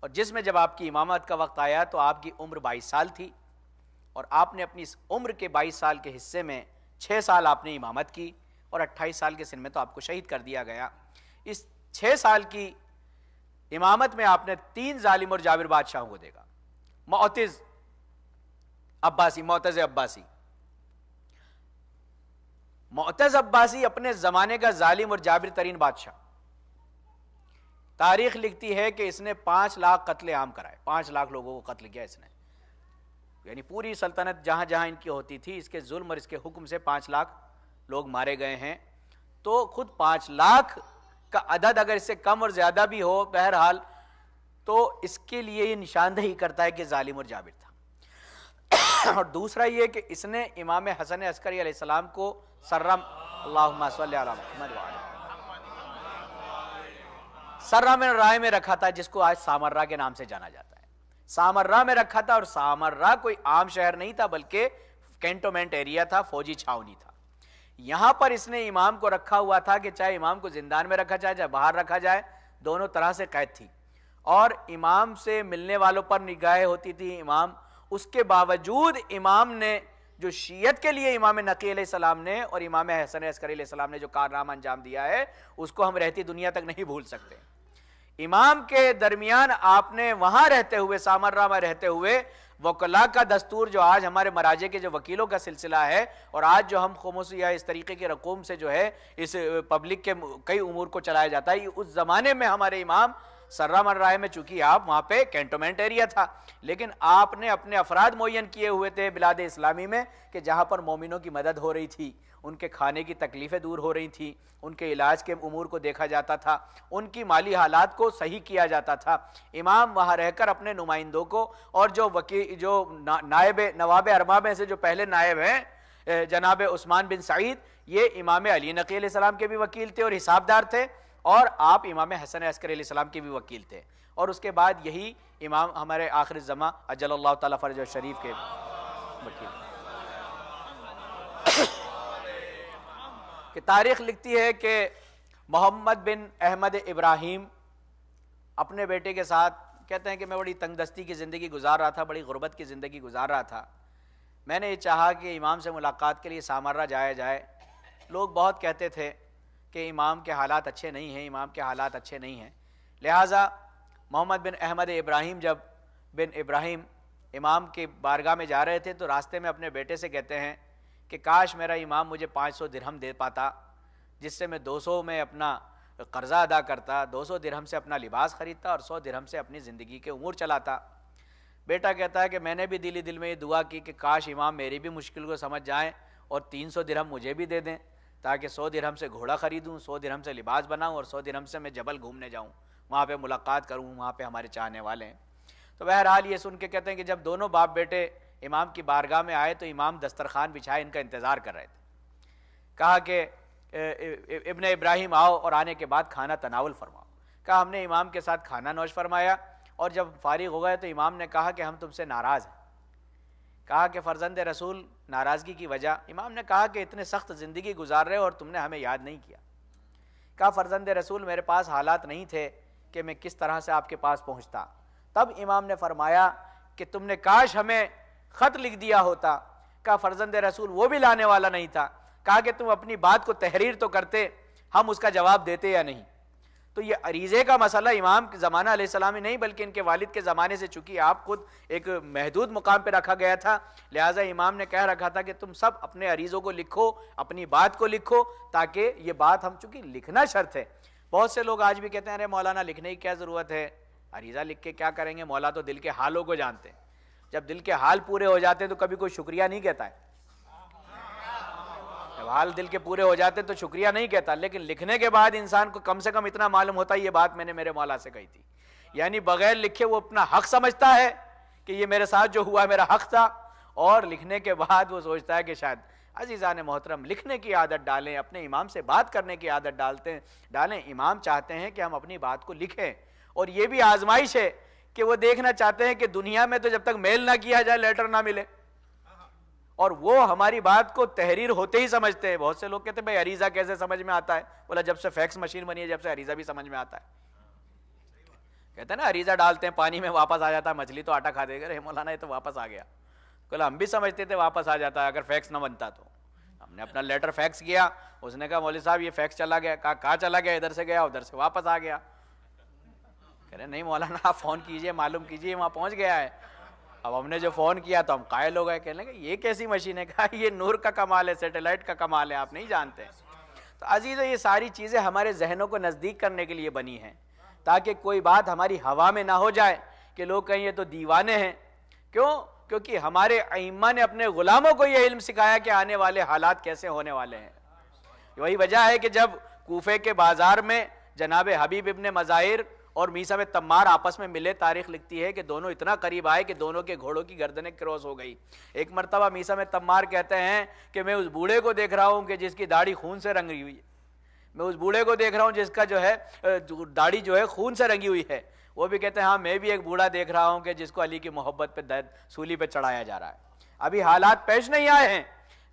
[SPEAKER 1] اور جس میں جب آپ کی امامت کا وقت آیا تو آپ کی عمر 22 سال تھی, اور آپ نے اپنی اس عمر کے 22 سال کے حصے میں 6 سال آپ نے امامت کی, اور 28 سال کے سن میں تو آپ کو شہید کر دیا گیا. اس 6 سال کی امامت میں آپ نے 3 ظالم اور جابر بادشاہوں کو دیکھا. معتز عباسی. معتز عباسی اپنے زمانے کا ظالم اور جابر ترین بادشاہ. تاریخ لکھتی ہے کہ اس نے 5 لاکھ قتل عام کرائے, 5 لاکھ لوگوں کو قتل کیا اس نے. یعنی پوری سلطنت جہاں جہاں ان کی ہوتی تھی, اس کے ظلم اور اس کے حکم سے 5 لاکھ لوگ مارے گئے ہیں. تو خود 5 لاکھ کا عدد اگر اس سے کم اور زیادہ بھی ہو بہرحال تو اس کے لیے یہ نشاندہی کرتا ہے کہ ظالم اور جابر تھا. اور دوسرا یہ کہ اس نے امام حسن عسکری علیہ السلام کو اللہم صلی علی محمد سرہ میں رائے میں رکھا تھا, جس کو آج سامرہ کے نام سے جانا جاتا ہے. سامرہ میں رکھا تھا, اور سامرہ کوئی عام شہر نہیں تھا بلکہ کینٹومنٹ ایریا تھا, فوجی چھاونی تھا. یہاں پر اس نے امام کو رکھا ہوا تھا کہ چاہے امام کو زندان میں رکھا جائے چاہے باہر رکھا جائے, دونوں طرح سے قید تھی. اور امام سے ملنے والوں پر نگاہیں ہوتی تھی. امام اس کے باوجود امام نے جو شیعت کے لیے امام نقی علیہ السلام نے اور امام حسن عسکری علیہ السلام نے جو کارنامہ انجام دیا ہے اس کو ہم رہتی دنیا تک نہیں بھول سکتے. امام کے درمیان آپ نے وہاں رہتے ہوئے, سامرہ میں رہتے ہوئے, وکلا کا دستور جو آج ہمارے مراجع کے جو وکیلوں کا سلسلہ ہے, اور آج جو ہم خمس یا اس طریقے کے رقوم سے جو ہے اس پبلک کے کئی امور کو چلایا جاتا ہے, اس زمانے میں ہمارے امام سرہ مرائے میں چونکہ آپ وہاں پہ کینٹونمنٹ ایریا تھا، لیکن آپ نے اپنے افراد معین کیے ہوئے تھے بلاد اسلامی میں کہ جہاں پر مومنوں کی مدد ہو رہی تھی، ان کے کھانے کی تکلیفیں دور ہو رہی تھیں، ان کے علاج کے امور کو دیکھا جاتا تھا، ان کی مالی حالات کو صحیح کیا جاتا تھا۔ امام وہاں رہ کر اپنے نمائندوں کو اور جو نواب ارباب میں سے جو پہلے نائب ہیں جناب عثمان بن سعید، یہ امام علی نقی علیہ السلام کے بھی وکیل تھے اور حسابدار تھے، اور آپ امام حسن عسکری علیہ السلام کے بھی وکیل تھے، اور اس کے بعد یہی امام ہمارے آخر الزماں اجل اللہ تعالیٰ فرج شریف کے وکیل۔ کہ تاریخ لکھتی ہے کہ محمد بن احمد ابراہیم اپنے بیٹے کے ساتھ کہتے ہیں کہ میں بڑی تنگ دستی کی زندگی گزار رہا تھا، بڑی غربت کی زندگی گزار رہا تھا، میں نے یہ چاہا کہ امام سے ملاقات کے لیے سامرہ جایا جائے۔ لوگ بہت کہتے تھے کہ امام کے حالات اچھے نہیں ہیں، امام کے حالات اچھے نہیں ہیں، لہٰذا محمد بن احمد ابراہیم جب بن ابراہیم امام کی بارگاہ میں جا رہے تھے تو راستے میں اپنے بیٹے سے کہتے ہیں کہ کاش میرا امام مجھے 500 درہم دے پاتا، جس سے میں 200 میں اپنا قرضہ ادا کرتا، 200 درہم سے اپنا لباس خریدتا اور 100 درہم سے اپنی زندگی کے امور چلاتا۔ بیٹا کہتا ہے کہ میں نے بھی دل میں یہ دعا کی کہ کاش امام میری بھی مشکل کو سمجھ جائیں اور 300 درہم مجھے بھی دے دیں، تاکہ 100 درہم سے گھوڑا خریدوں، 100 درہم سے لباس بناؤں اور 100 درہم سے میں جبل گھومنے جاؤں، وہاں پہ ملاقات کروں، وہاں پہ ہمارے چاہنے والے ہیں۔ تو بہرحال یہ سن کے کہتے ہیں کہ جب دونوں باپ بیٹے امام کی بارگاہ میں آئے تو امام دسترخوان بچھائے ان کا انتظار کر رہے تھے۔ کہا کہ ابن ابراہیم آؤ اور آنے کے بعد کھانا تناول فرماؤ۔ کہا ہم نے امام کے ساتھ کھانا نوش فرمایا، اور جب فارغ ہو گئے تو امام نے کہا کہ ہم تم سے ناراض ہیں۔ کہا کہ فرزند رسول ناراضگی کی وجہ؟ امام نے کہا کہ اتنے سخت زندگی گزار رہے اور تم نے ہمیں یاد نہیں کیا۔ کہا فرزند رسول میرے پاس حالات نہیں تھے کہ میں کس طرح سے آپ کے پاس پہنچتا۔ تب امام نے فرمایا کہ تم نے کاش ہمیں خط لکھ دیا ہوتا۔ کہا فرزند رسول وہ بھی لانے والا نہیں تھا۔ کہا کہ تم اپنی بات کو تحریر تو کرتے، ہم اس کا جواب دیتے یا نہیں۔ تو یہ عریضے کا مسئلہ امام کے زمانہ علیہ السلام ہی نہیں بلکہ ان کے والد کے زمانے سے، چونکہ آپ خود ایک محدود مقام پہ رکھا گیا تھا، لہٰذا امام نے کہہ رکھا تھا کہ تم سب اپنے عریضوں کو لکھو، اپنی بات کو لکھو، تاکہ یہ بات ہم، چونکہ لکھنا شرط ہے۔ بہت سے لوگ آج بھی کہتے ہیں ارے مولانا لکھنے کی کیا ضرورت ہے، عریضہ لکھ کے کیا کریں گے، مولا تو دل کے حالوں کو جانتے ہیں۔ جب دل کے حال پورے ہو جاتے ہیں تو کبھی کوئی شکریہ نہیں کہتا ہے، جب حال دل کے پورے ہو جاتے تو شکریہ نہیں کہتا، لیکن لکھنے کے بعد انسان کو کم سے کم اتنا معلوم ہوتا ہے یہ بات میں نے میرے مولا سے کہی تھی، یعنی بغیر لکھے وہ اپنا حق سمجھتا ہے کہ یہ میرے ساتھ جو ہوا میرا حق تھا، اور لکھنے کے بعد وہ سوچتا ہے کہ شاید عزیزان محترم لکھنے کی عادت ڈالیں، اپنے امام سے بات کرنے کی عادت ڈالیں۔ امام چاہتے ہیں کہ ہم اپنی بات کو لکھیں، اور یہ بھی آزمائش ہے کہ وہ دیکھنا چاہتے ہیں کہ دنیا میں تو جب تک میل نہ کیا جائے لیٹر نہ ملے، اور وہ ہماری بات کو تحریر ہوتے ہی سمجھتے ہیں۔ بہت سے لوگ کہتے ہیں بھائی عریضہ کیسے سمجھ میں آتا ہے؟ بولا جب سے فیکس مشین بنی ہے جب سے عریضہ بھی سمجھ میں آتا ہے۔ کہتے ہیں نا عریضہ ڈالتے ہیں پانی میں واپس آ جاتا ہے، مچھلی تو آٹا کھا دے گا، رے مولانا یہ تو واپس آ گیا۔ بولا ہم بھی سمجھتے تھے واپس آ جاتا ہے اگر فیکس نہ بنتا تو۔ ہم نے اپنا لیٹر فیکس کیا، اس نے کہا مولوی صاحب یہ فیکس چلا گیا۔ کہا کہاں چلا گیا؟ ادھر سے گیا ادھر سے واپس آ گیا۔ کہہ رہے نہیں مولانا آپ فون کیجئے، معلوم کیجئے وہاں پہنچ گیا ہے۔ اب ہم نے جو فون کیا تو ہم قائل ہو گئے، کہنے لگے یہ کیسی مشین ہے؟ کہا یہ نور کا کمال ہے، سیٹلائٹ کا کمال ہے، آپ نہیں جانتے۔ تو عزیزو یہ ساری چیزیں ہمارے ذہنوں کو نزدیک کرنے کے لیے بنی ہیں، تاکہ کوئی بات ہماری ہوا میں نہ ہو جائے کہ لوگ کہیں یہ تو دیوانے ہیں۔ کیوں؟ کیونکہ ہمارے ائمہ نے اپنے غلاموں کو یہ علم سکھایا کہ آنے والے حالات کیسے ہونے والے ہیں۔ وہی وجہ ہے کہ جب کوفے کے بازار میں جناب حبیب ابن مظاہر اور میثم تمار آپس میں ملے، تاریخ لکھتی ہے کہ دونوں اتنا قریب آئے کہ دونوں کے گھوڑوں کی گردنیں کراس ہو گئی۔ ایک مرتبہ میثم تمار کہتے ہیں کہ میں اس بوڑھے کو دیکھ رہا ہوں کہ جس کی داڑھی خون سے رنگی ہوئی ہے، میں اس بوڑھے کو دیکھ رہا ہوں جس کا جو ہے داڑھی جو ہے خون سے رنگی ہوئی ہے۔ وہ بھی کہتے ہیں ہاں میں بھی ایک بوڑھا دیکھ رہا ہوں کہ جس کو علی کی محبت پہ سولی پہ چڑھایا جا رہا ہے۔ ابھی حالات پیش نہیں آئے ہیں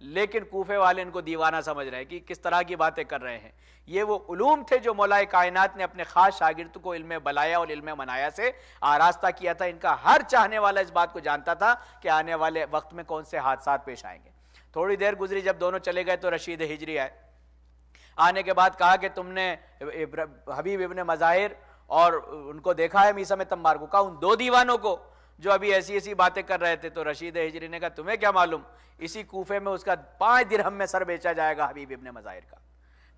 [SPEAKER 1] لیکن کوفے والے ان کو دیوانہ سمجھ رہے ہیں کہ کس طرح کی باتیں کر رہے ہیں۔ یہ وہ علوم تھے جو مولا کائنات نے اپنے خاص شاگرد کو علم بلایا اور علم منایا سے آراستہ کیا تھا۔ ان کا ہر چاہنے والا اس بات کو جانتا تھا کہ آنے والے وقت میں کون سے حادثات پیش آئیں گے۔ تھوڑی دیر گزری، جب دونوں چلے گئے تو رشید ہجری آئے۔ آنے کے بعد کہا کہ تم نے حبیب ابن مظاہر اور ان کو دیکھا ہے میثم تمار کو؟ کہا ان دو دیوانوں کو جو ابھی ایسی ایسی باتیں کر رہے تھے۔ تو رشید ہجری نے کہا تمہیں کیا معلوم، اسی کوفے میں اس کا 5 درہم میں سر بیچا جائے گا حبیب ابن مظاہر کا۔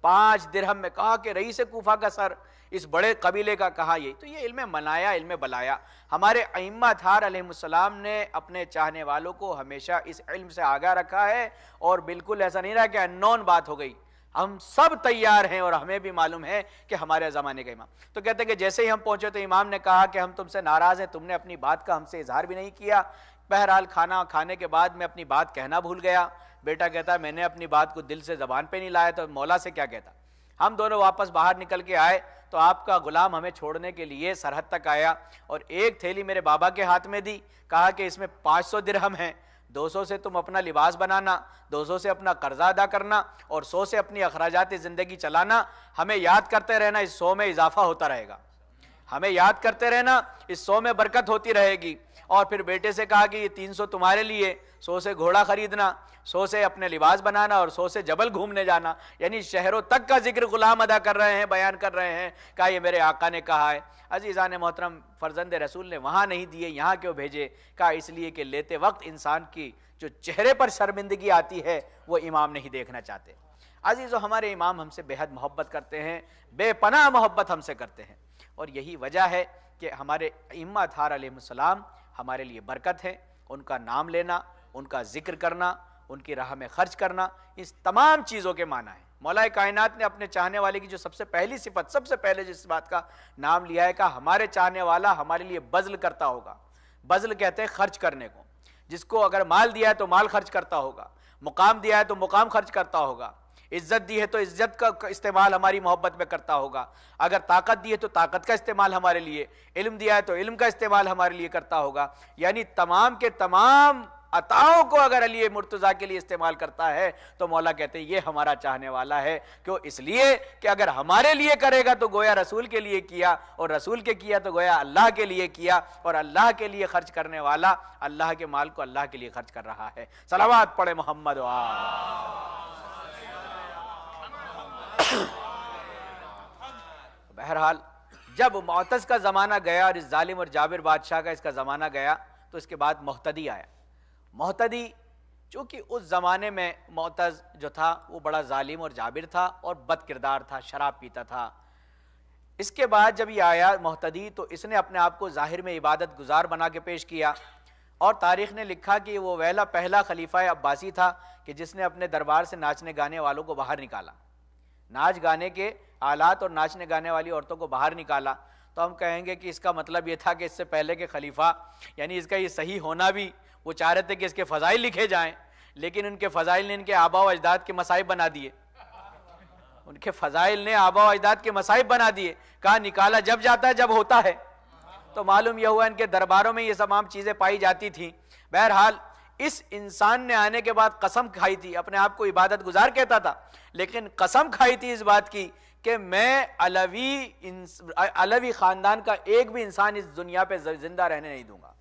[SPEAKER 1] 5 درہم میں، کہا کہ رئیس کوفہ کا سر، اس بڑے قبیلے کا، کہا یہی تو یہ علم منایا، علم بلایا۔ ہمارے ائمہ اطہار علیہ السلام نے اپنے چاہنے والوں کو ہمیشہ اس علم سے آگاہ رکھا ہے، اور بالکل ایسا نہیں رہا کہ انون بات ہو گئی۔ ہم سب تیار ہیں، اور ہمیں بھی معلوم ہے کہ ہمارے زمانے کا امام تو کہتے ہیں کہ جیسے ہی ہم پہنچے تو امام نے کہا کہ ہم تم سے ناراض ہیں، تم نے اپنی بات کا ہم سے اظہار بھی نہیں کیا۔ بہرحال کھانا کھانے کے بعد میں اپنی بات کہنا بھول گیا۔ بیٹا کہتا ہے میں نے اپنی بات کو دل سے زبان پہ نہیں لایا تو مولا سے کیا کہتا۔ ہم دونوں واپس باہر نکل کے آئے تو آپ کا غلام ہمیں چھوڑنے کے لیے سرحد تک آیا، اور ایک تھیلی میرے بابا کے ہاتھ میں دی، کہا کہ اس میں 500 درہم ہیں، 200 سے تم اپنا لباس بنانا، 200 سے اپنا قرضہ ادا کرنا، اور 100 سے اپنی اخراجات زندگی چلانا۔ ہمیں یاد کرتے رہنا، اس 100 میں اضافہ ہوتا رہے گا، ہمیں یاد کرتے رہنا، اس 100 میں برکت ہوتی رہے گی۔ اور پھر بیٹے سے کہا کہ یہ 300 تمہارے لیے، 100 سے گھوڑا خریدنا، 100 سے اپنے لباس بنانا، اور 100 سے جبل گھومنے جانا۔ یعنی شہروں تک کا ذکر غلام ادا کر رہے ہیں، بیان کر رہے ہیں، کہا یہ میرے آقا نے کہا ہے۔ عزیزان محترم، فرزند رسول نے وہاں نہیں دیے، یہاں کیوں بھیجے؟ کہا اس لیے کہ لیتے وقت انسان کی جو چہرے پر شرمندگی آتی ہے وہ امام نہیں دیکھنا چاہتے۔ عزیزو، ہمارے امام ہم سے بے حد محبت کرتے ہیں، بے پناہ محبت ہم سے کرتے ہیں، اور یہی وجہ ہے کہ ہمارے ائمہ اطہار علیہ السلام ہمارے لیے برکت ہے۔ ان کا نام لینا، ان کا ذکر کرنا، ان کی راہ میں خرچ کرنا، اس تمام چیزوں کے معنی ہے۔ مولا کائنات نے اپنے چاہنے والے کی جو سب سے پہلی صفت، سب سے پہلے جس بات کا نام لیا ہے، کہ ہمارے چاہنے والا ہمارے لیے بذل کرتا ہوگا۔ بذل کہتے ہیں خرچ کرنے کو، جس کو اگر مال دیا ہے تو مال خرچ کرتا ہوگا، مقام دیا ہے تو مقام خرچ کرتا ہوگا، عزت دی ہے تو عزت کا استعمال ہماری محبت میں کرتا ہوگا، اگر طاقت دی ہے تو طاقت کا استعمال ہمارے لیے، علم دیا ہے تو علم کا استعمال ہمارے لیے کرتا ہوگا۔ یعنی تمام کے تمام عطاؤں کو اگر علی مرتضیٰ کے لیے استعمال کرتا ہے تو مولا کہتے ہیں یہ ہمارا چاہنے والا ہے۔ کیوں؟ اس لیے کہ اگر ہمارے لیے کرے گا تو گویا رسول کے لیے کیا، اور رسول کے کیا تو گویا اللہ کے لیے کیا، اور اللہ کے لیے خرچ کرنے والا اللہ کے مال کو اللہ کے لیے خرچ کر رہا ہے۔ صلوات پڑھے محمد و بہرحال جب معتز کا زمانہ گیا اور اس ظالم اور جابر بادشاہ کا اس کا زمانہ گیا تو اس کے بعد محتدی آیا۔ محتدی چونکہ اس زمانے میں معتز جو تھا وہ بڑا ظالم اور جابر تھا اور بد کردار تھا، شراب پیتا تھا۔ اس کے بعد جب یہ آیا محتدی تو اس نے اپنے آپ کو ظاہر میں عبادت گزار بنا کے پیش کیا، اور تاریخ نے لکھا کہ وہ ویلا پہلا خلیفہ عباسی تھا کہ جس نے اپنے دربار سے ناچنے گانے والوں کو باہر نکالا، ناچ گانے کے آلات اور ناچنے گانے والی عورتوں کو باہر نکالا۔ تو ہم کہیں گے کہ اس کا مطلب یہ تھا کہ اس سے پہلے کے خلیفہ، یعنی اس کا یہ صحیح ہونا بھی وہ چاہ رہے تھے کہ اس کے فضائل لکھے جائیں، لیکن ان کے فضائل نے ان کے آباء و اجداد کے مصائب بنا دیے، ان کے فضائل نے آباء و اجداد کے مصائب بنا دیے۔ کہا نکالا جب جاتا ہے جب ہوتا ہے، تو معلوم یہ ہوا ان کے درباروں میں یہ تمام چیزیں پائی جاتی تھیں۔ بہرحال اس انسان نے آنے کے بعد قسم کھائی تھی، اپنے آپ کو عبادت گزار کہتا تھا، لیکن قسم کھائی تھی اس بات کی کہ میں علوی خاندان کا ایک بھی انسان اس دنیا پہ زندہ رہنے نہیں دوں گا،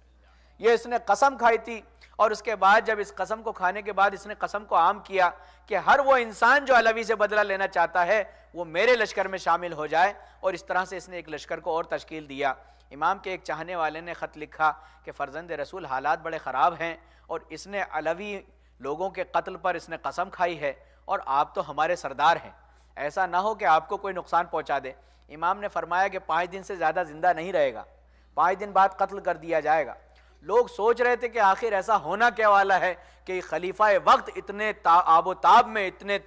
[SPEAKER 1] یہ اس نے قسم کھائی تھی۔ اور اس کے بعد جب اس قسم کو کھانے کے بعد اس نے قسم کو عام کیا کہ ہر وہ انسان جو علوی سے بدلہ لینا چاہتا ہے وہ میرے لشکر میں شامل ہو جائے، اور اس طرح سے اس نے ایک لشکر کو اور تشکیل دیا۔ امام کے ایک چاہنے والے نے خط لکھا کہ فرزند رسول حالات بڑے خراب ہیں، اور اس نے علوی لوگوں کے قتل پر اس نے قسم کھائی ہے، اور آپ تو ہمارے سردار ہیں، ایسا نہ ہو کہ آپ کو کوئی نقصان پہنچا دے۔ امام نے فرمایا کہ 5 دن سے زیادہ زندہ نہیں رہے گا، 5 دن بعد قتل کر دیا جائے گا۔ لوگ سوچ رہے تھے کہ آخر ایسا ہونا کیا والا ہے کہ خلیفہ وقت اتنے آب و تاب میں، اتنے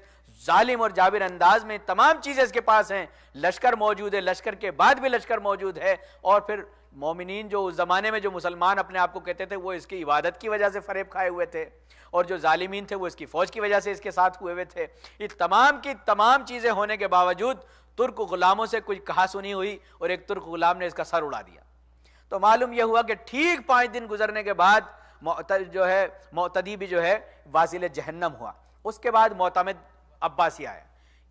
[SPEAKER 1] ظالم اور جابر انداز میں، تمام چیزیں اس کے پاس ہیں، لشکر موجود ہے، لشکر کے بعد بھی لشکر موجود ہے، اور پھر مومنین جو اس زمانے میں جو مسلمان اپنے آپ کو کہتے تھے وہ اس کی عبادت کی وجہ سے فریب کھائے ہوئے تھے، اور جو ظالمین تھے وہ اس کی فوج کی وجہ سے اس کے ساتھ ہوئے تھے۔ یہ تمام کی تمام چیزیں ہونے کے باوجود ترک غلاموں سے کچھ کہا سنی ہوئی، اور ایک ترک غلام نے اس کا سر اڑا دیا۔ تو معلوم یہ ہوا کہ ٹھیک 5 دن گزرنے کے بعد معتدی بھی جو ہے واصل جہنم ہوا۔ اس کے بعد معتمد عباسی آیا،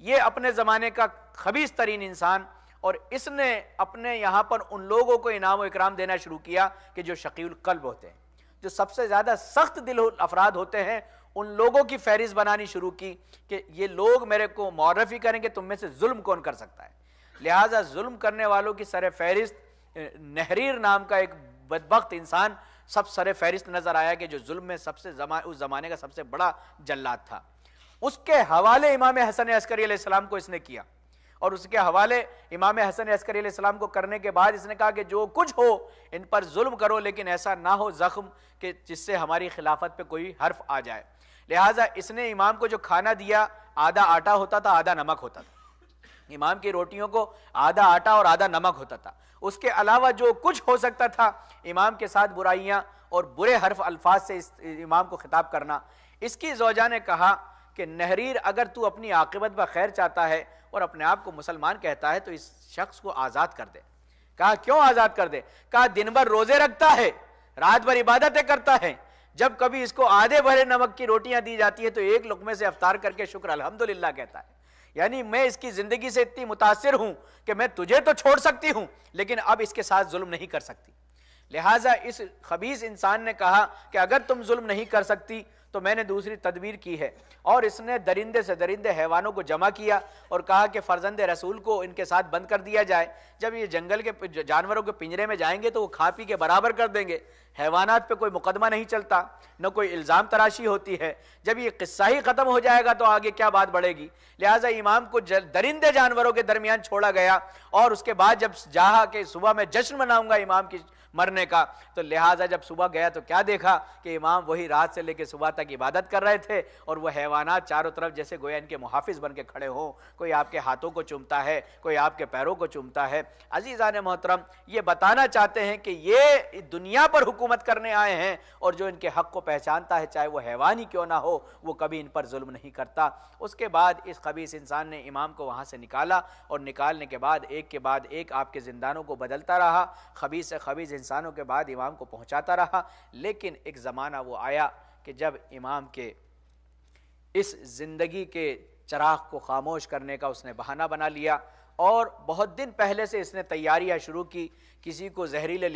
[SPEAKER 1] یہ اپنے زمانے کا خبیث ترین انسان، اور اس نے اپنے یہاں پر ان لوگوں کو انعام و اکرام دینا شروع کیا کہ جو شقی القلب ہوتے ہیں، جو سب سے زیادہ سخت دل افراد ہوتے ہیں، ان لوگوں کی فہرست بنانی شروع کی کہ یہ لوگ میرے کو معرفی کریں کہ تم میں سے ظلم کون کر سکتا ہے۔ لہٰذا ظلم کرنے والوں کی سر فہرست نحریر نام کا ایک بدبخت انسان سب سر فہرست نظر آیا کہ جو ظلم میں سب سے اس زمانے کا سب سے بڑا جلاد تھا۔ اس کے حوالے امام حسن عسکری علیہ السلام کو اس نے کیا، اور اس کے حوالے امام حسن عسکری علیہ السلام کو کرنے کے بعد اس نے کہا کہ جو کچھ ہو ان پر ظلم کرو، لیکن ایسا نہ ہو زخم کہ جس سے ہماری خلافت پہ کوئی حرف آ جائے۔ لہٰذا اس نے امام کو جو کھانا دیا آدھا آٹا ہوتا تھا آدھا نمک ہوتا تھا، امام کی روٹیوں کو آدھا آٹا اور آدھا نمک ہوتا تھا، اس کے علاوہ جو کچھ ہو سکتا تھا امام کے ساتھ برائیاں اور برے حرف الفاظ سے اس امام کو خطاب کرنا۔ اس کی زوجہ نے کہا کہ نحریر اگر تو اپنی عاقبت بخیر چاہتا ہے اور اپنے آپ کو مسلمان کہتا ہے تو اس شخص کو آزاد کر دے۔ کہا کیوں آزاد کر دے؟ کہا دن بھر روزے رکھتا ہے، رات بھر عبادتیں کرتا ہے، جب کبھی اس کو آدھے بھرے نمک کی روٹیاں دی جاتی ہے تو ایک لقمے سے افطار کر کے شکر الحمدللہ کہتا ہے۔ یعنی میں اس کی زندگی سے اتنی متاثر ہوں کہ میں تجھے تو چھوڑ سکتی ہوں لیکن اب اس کے ساتھ ظلم نہیں کر سکتی۔ لہٰذا اس خبیث انسان نے کہا کہ اگر تم ظلم نہیں کر سکتی تو میں نے دوسری تدبیر کی ہے، اور اس نے درندے سے درندے حیوانوں کو جمع کیا اور کہا کہ فرزند رسول کو ان کے ساتھ بند کر دیا جائے، جب یہ جنگل کے جانوروں کے پنجرے میں جائیں گے تو وہ کھا پی کے برابر کر دیں گے، حیوانات پہ کوئی مقدمہ نہیں چلتا، نہ کوئی الزام تراشی ہوتی ہے، جب یہ قصہ ہی ختم ہو جائے گا تو آگے کیا بات بڑھے گی۔ لہٰذا امام کو درندے جانوروں کے درمیان چھوڑا گیا، اور اس کے بعد جب چاہا کہ صبح میں جشن مناؤں گا امام کی مرنے کا، تو لہٰذا جب صبح گیا تو کیا دیکھا کہ امام وہی رات سے لے کے صبح تک عبادت کر رہے تھے، اور وہ حیوانات چاروں طرف جیسے گویا ان کے محافظ بن کے کھڑے ہوں، کوئی آپ کے ہاتھوں کو چومتا ہے، کوئی آپ کے پیروں کو چومتا ہے۔ عزیزان محترم، یہ بتانا چاہتے ہیں کہ یہ دنیا پر حکومت کرنے آئے ہیں، اور جو ان کے حق کو پہچانتا ہے چاہے وہ حیوان ہی کیوں نہ ہو وہ کبھی ان پر ظلم نہیں کرتا۔ اس کے بعد اس خبیث انسان نے امام کو وہاں سے نکالا، اور نکالنے کے بعد ایک کے بعد ایک آپ کے زندانوں کو بدلتا رہا، خبیث سے خبیث انسانوں کے بعد امام کو پہنچاتا رہا۔ لیکن ایک زمانہ وہ آیا کہ جب امام کے اس زندگی کے چراغ کو خاموش کرنے کا اس نے بہانہ بنا لیا، اور بہت دن پہلے سے اس نے تیاریاں شروع کی، کسی کو زہریلے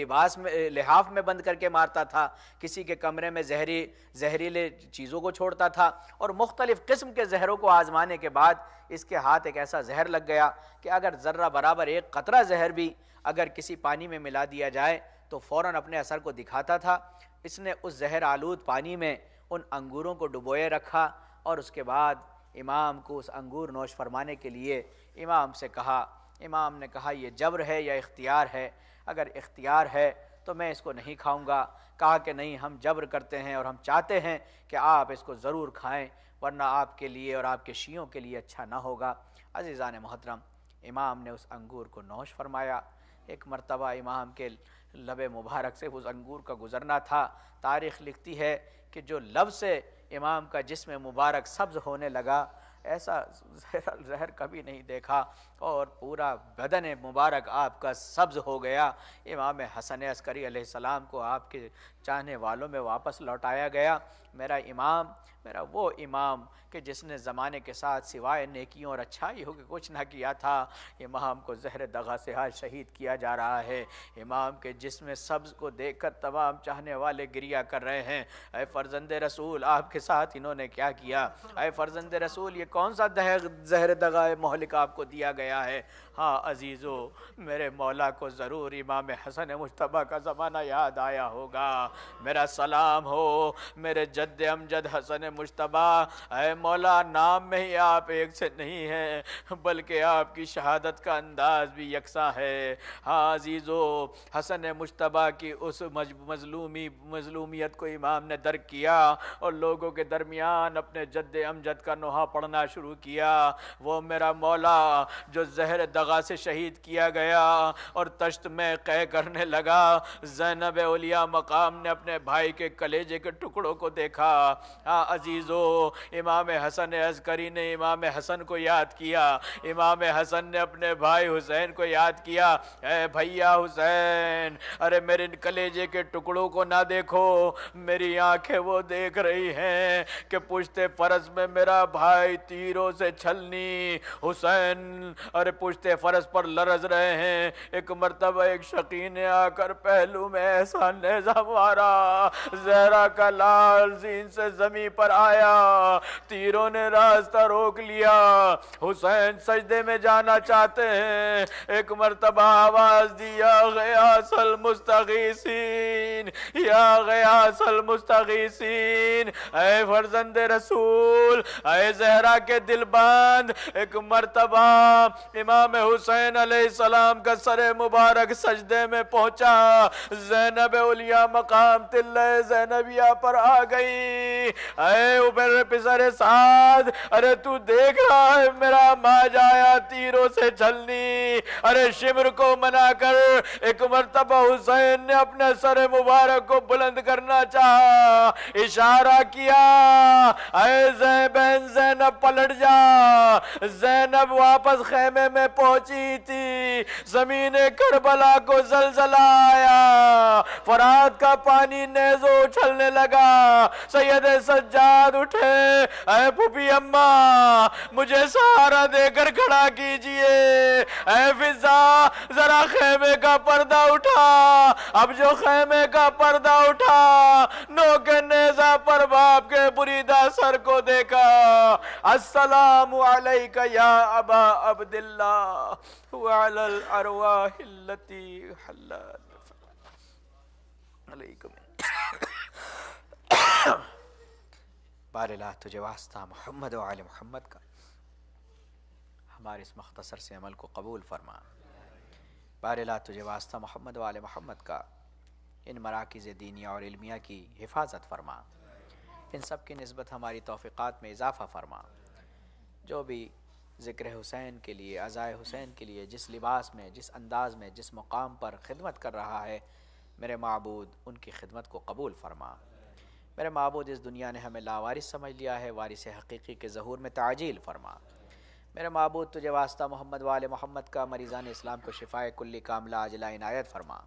[SPEAKER 1] لحاف میں بند کر کے مارتا تھا، کسی کے کمرے میں زہریلے چیزوں کو چھوڑتا تھا، اور مختلف قسم کے زہروں کو آزمانے کے بعد اس کے ہاتھ ایک ایسا زہر لگ گیا کہ اگر ذرہ برابر ایک قطرہ زہر بھی اگر کسی پانی میں ملا دیا جائے تو فوراً اپنے اثر کو دکھاتا تھا۔ اس نے اس زہر آلود پانی میں ان انگوروں کو ڈبوئے رکھا، اور اس کے بعد امام کو اس انگور نوش فرمانے کے لیے امام سے کہا۔ امام نے کہا یہ جبر ہے یا اختیار ہے؟ اگر اختیار ہے تو میں اس کو نہیں کھاؤں گا۔ کہا کہ نہیں، ہم جبر کرتے ہیں اور ہم چاہتے ہیں کہ آپ اس کو ضرور کھائیں، ورنہ آپ کے لیے اور آپ کے شیعوں کے لیے اچھا نہ ہوگا۔ عزیزان محترم، امام نے اس انگور کو نوش فرمایا۔ ایک مرتبہ امام کے لب مبارک سے اس انگور کا گزرنا تھا۔ تاریخ لکھتی ہے کہ جو لب سے امام کا جسم مبارک سبز ہونے لگا، ایسا زہر کبھی نہیں دیکھا، اور پورا بدن مبارک آپ کا سبز ہو گیا۔ امام حسن عسکری علیہ السلام کو آپ کے چاہنے والوں میں واپس لوٹایا گیا۔ میرا امام، میرا وہ امام کہ جس نے زمانے کے ساتھ سوائے نیکیوں اور اچھائیوں کے کچھ نہ کیا تھا، امام کو زہر دغا سے آج شہید کیا جا رہا ہے۔ امام کے جسم سبز کو دیکھ کر تمام چاہنے والے گریہ کر رہے ہیں، اے فرزند رسول آپ کے ساتھ انہوں نے کیا کیا؟ اے فرزند رسول یہ کون سا زہر دغا مہلک آپ کو دیا گیا ہے؟ ہاں عزیزو، میرے مولا کو ضرور امام حسن مجتبیٰ کا زمانہ یاد آیا ہوگا۔ میرا سلام ہو میرے جد امجد حسن مجتبیٰ، اے مولا نام میں ہی آپ ایک سے نہیں ہیں بلکہ آپ کی شہادت کا انداز بھی یکساں ہے۔ ہاں عزیزو، حسن مجتبیٰ کی اس مظلومیت کو امام نے درک کیا اور لوگوں کے درمیان اپنے جد امجد کا نوحہ پڑھنا شروع کیا۔ وہ میرا مولا جو زہر دغا سے شہید کیا گیا اور تشت میں قے کرنے لگا، زینب اولیاء مقام نے اپنے بھائی کے کلیجے کے ٹکڑوں کو دیکھا۔ ہاں عزیزو، امام حسن عسکری نے امام حسن کو یاد کیا، امام حسن نے اپنے بھائی حسین کو یاد کیا۔ اے بھیا حسین، ارے میرے کلیجے کے ٹکڑوں کو نہ دیکھو، میری آنکھیں وہ دیکھ رہی ہیں کہ پشت فرس میں میرا بھائی تیروں سے چھلنی حسین ارے پشت فرس پر لرز رہے ہیں۔ ایک مرتبہ ایک شقی نے آ کر پہلو میں ایسا نیزہ مارا، زہرا کا لال زین سے زمین پر نظر آیا، تیروں نے راستہ روک لیا، حسین سجدے میں جانا چاہتے ہیں، ایک مرتبہ آواز دی یا غیاث المستغیثین، یا غیاث المستغیثین، اے فرزند رسول، اے زہرا کے دل باندھ۔ ایک مرتبہ امام حسین علیہ السلام کا سر مبارک سجدے میں پہنچا، زینب اولیاء مقام تلہ زینبیہ پر آ گئی، اے اوپر پسر سعد، ارے تو دیکھ رہا ہے میرا ماج آیا تیروں سے جھلنی، ارے شمر کو منا کر ایک مرتبہ حسین نے اپنے سر مبارک کو بلند کرنا چاہا، اشارہ کیا، اے بہن زینب پلٹ جا۔ زینب واپس خیمے میں پہنچی تھی، زمین کربلا کو زلزلہ آیا، فرات کا پانی نیزوں اچھلنے لگا، سید سجاد اٹھے، اے پھوپھی اماں مجھے سہارا دے کر کھڑا کیجئے، اے فضا ذرا خیمے کا پردہ اٹھا۔ اب جو خیمے کا پردہ اٹھا، نوک نیزہ پر باپ کے بریدہ سر کو دیکھا، السلام علیک یا ابا عبداللہ وعلی الارواح التي حلت علیکم۔ بار اللہ تجھے واسطہ محمد و آل محمد کا ہمارے اس مختصر سے عمل کو قبول فرما۔ بار اللہ تجھے واسطہ محمد و آل محمد کا ان مراکز دینیہ اور علمیہ کی حفاظت فرما، ان سب کی نسبت ہماری توفیقات میں اضافہ فرما۔ جو بھی ذکر حسین کے لیے، عزائے حسین کے لیے جس لباس میں، جس انداز میں، جس مقام پر خدمت کر رہا ہے، میرے معبود ان کی خدمت کو قبول فرما۔ میرے معبود اس دنیا نے ہمیں لاوارث سمجھ لیا ہے، وارث حقیقی کے ظہور میں تعجیل فرما۔ میرے معبود تجھے واسطہ محمد و آل محمد کا مریضان اسلام کو شفائے کلی کاملہ عاجلہ عنایت فرما۔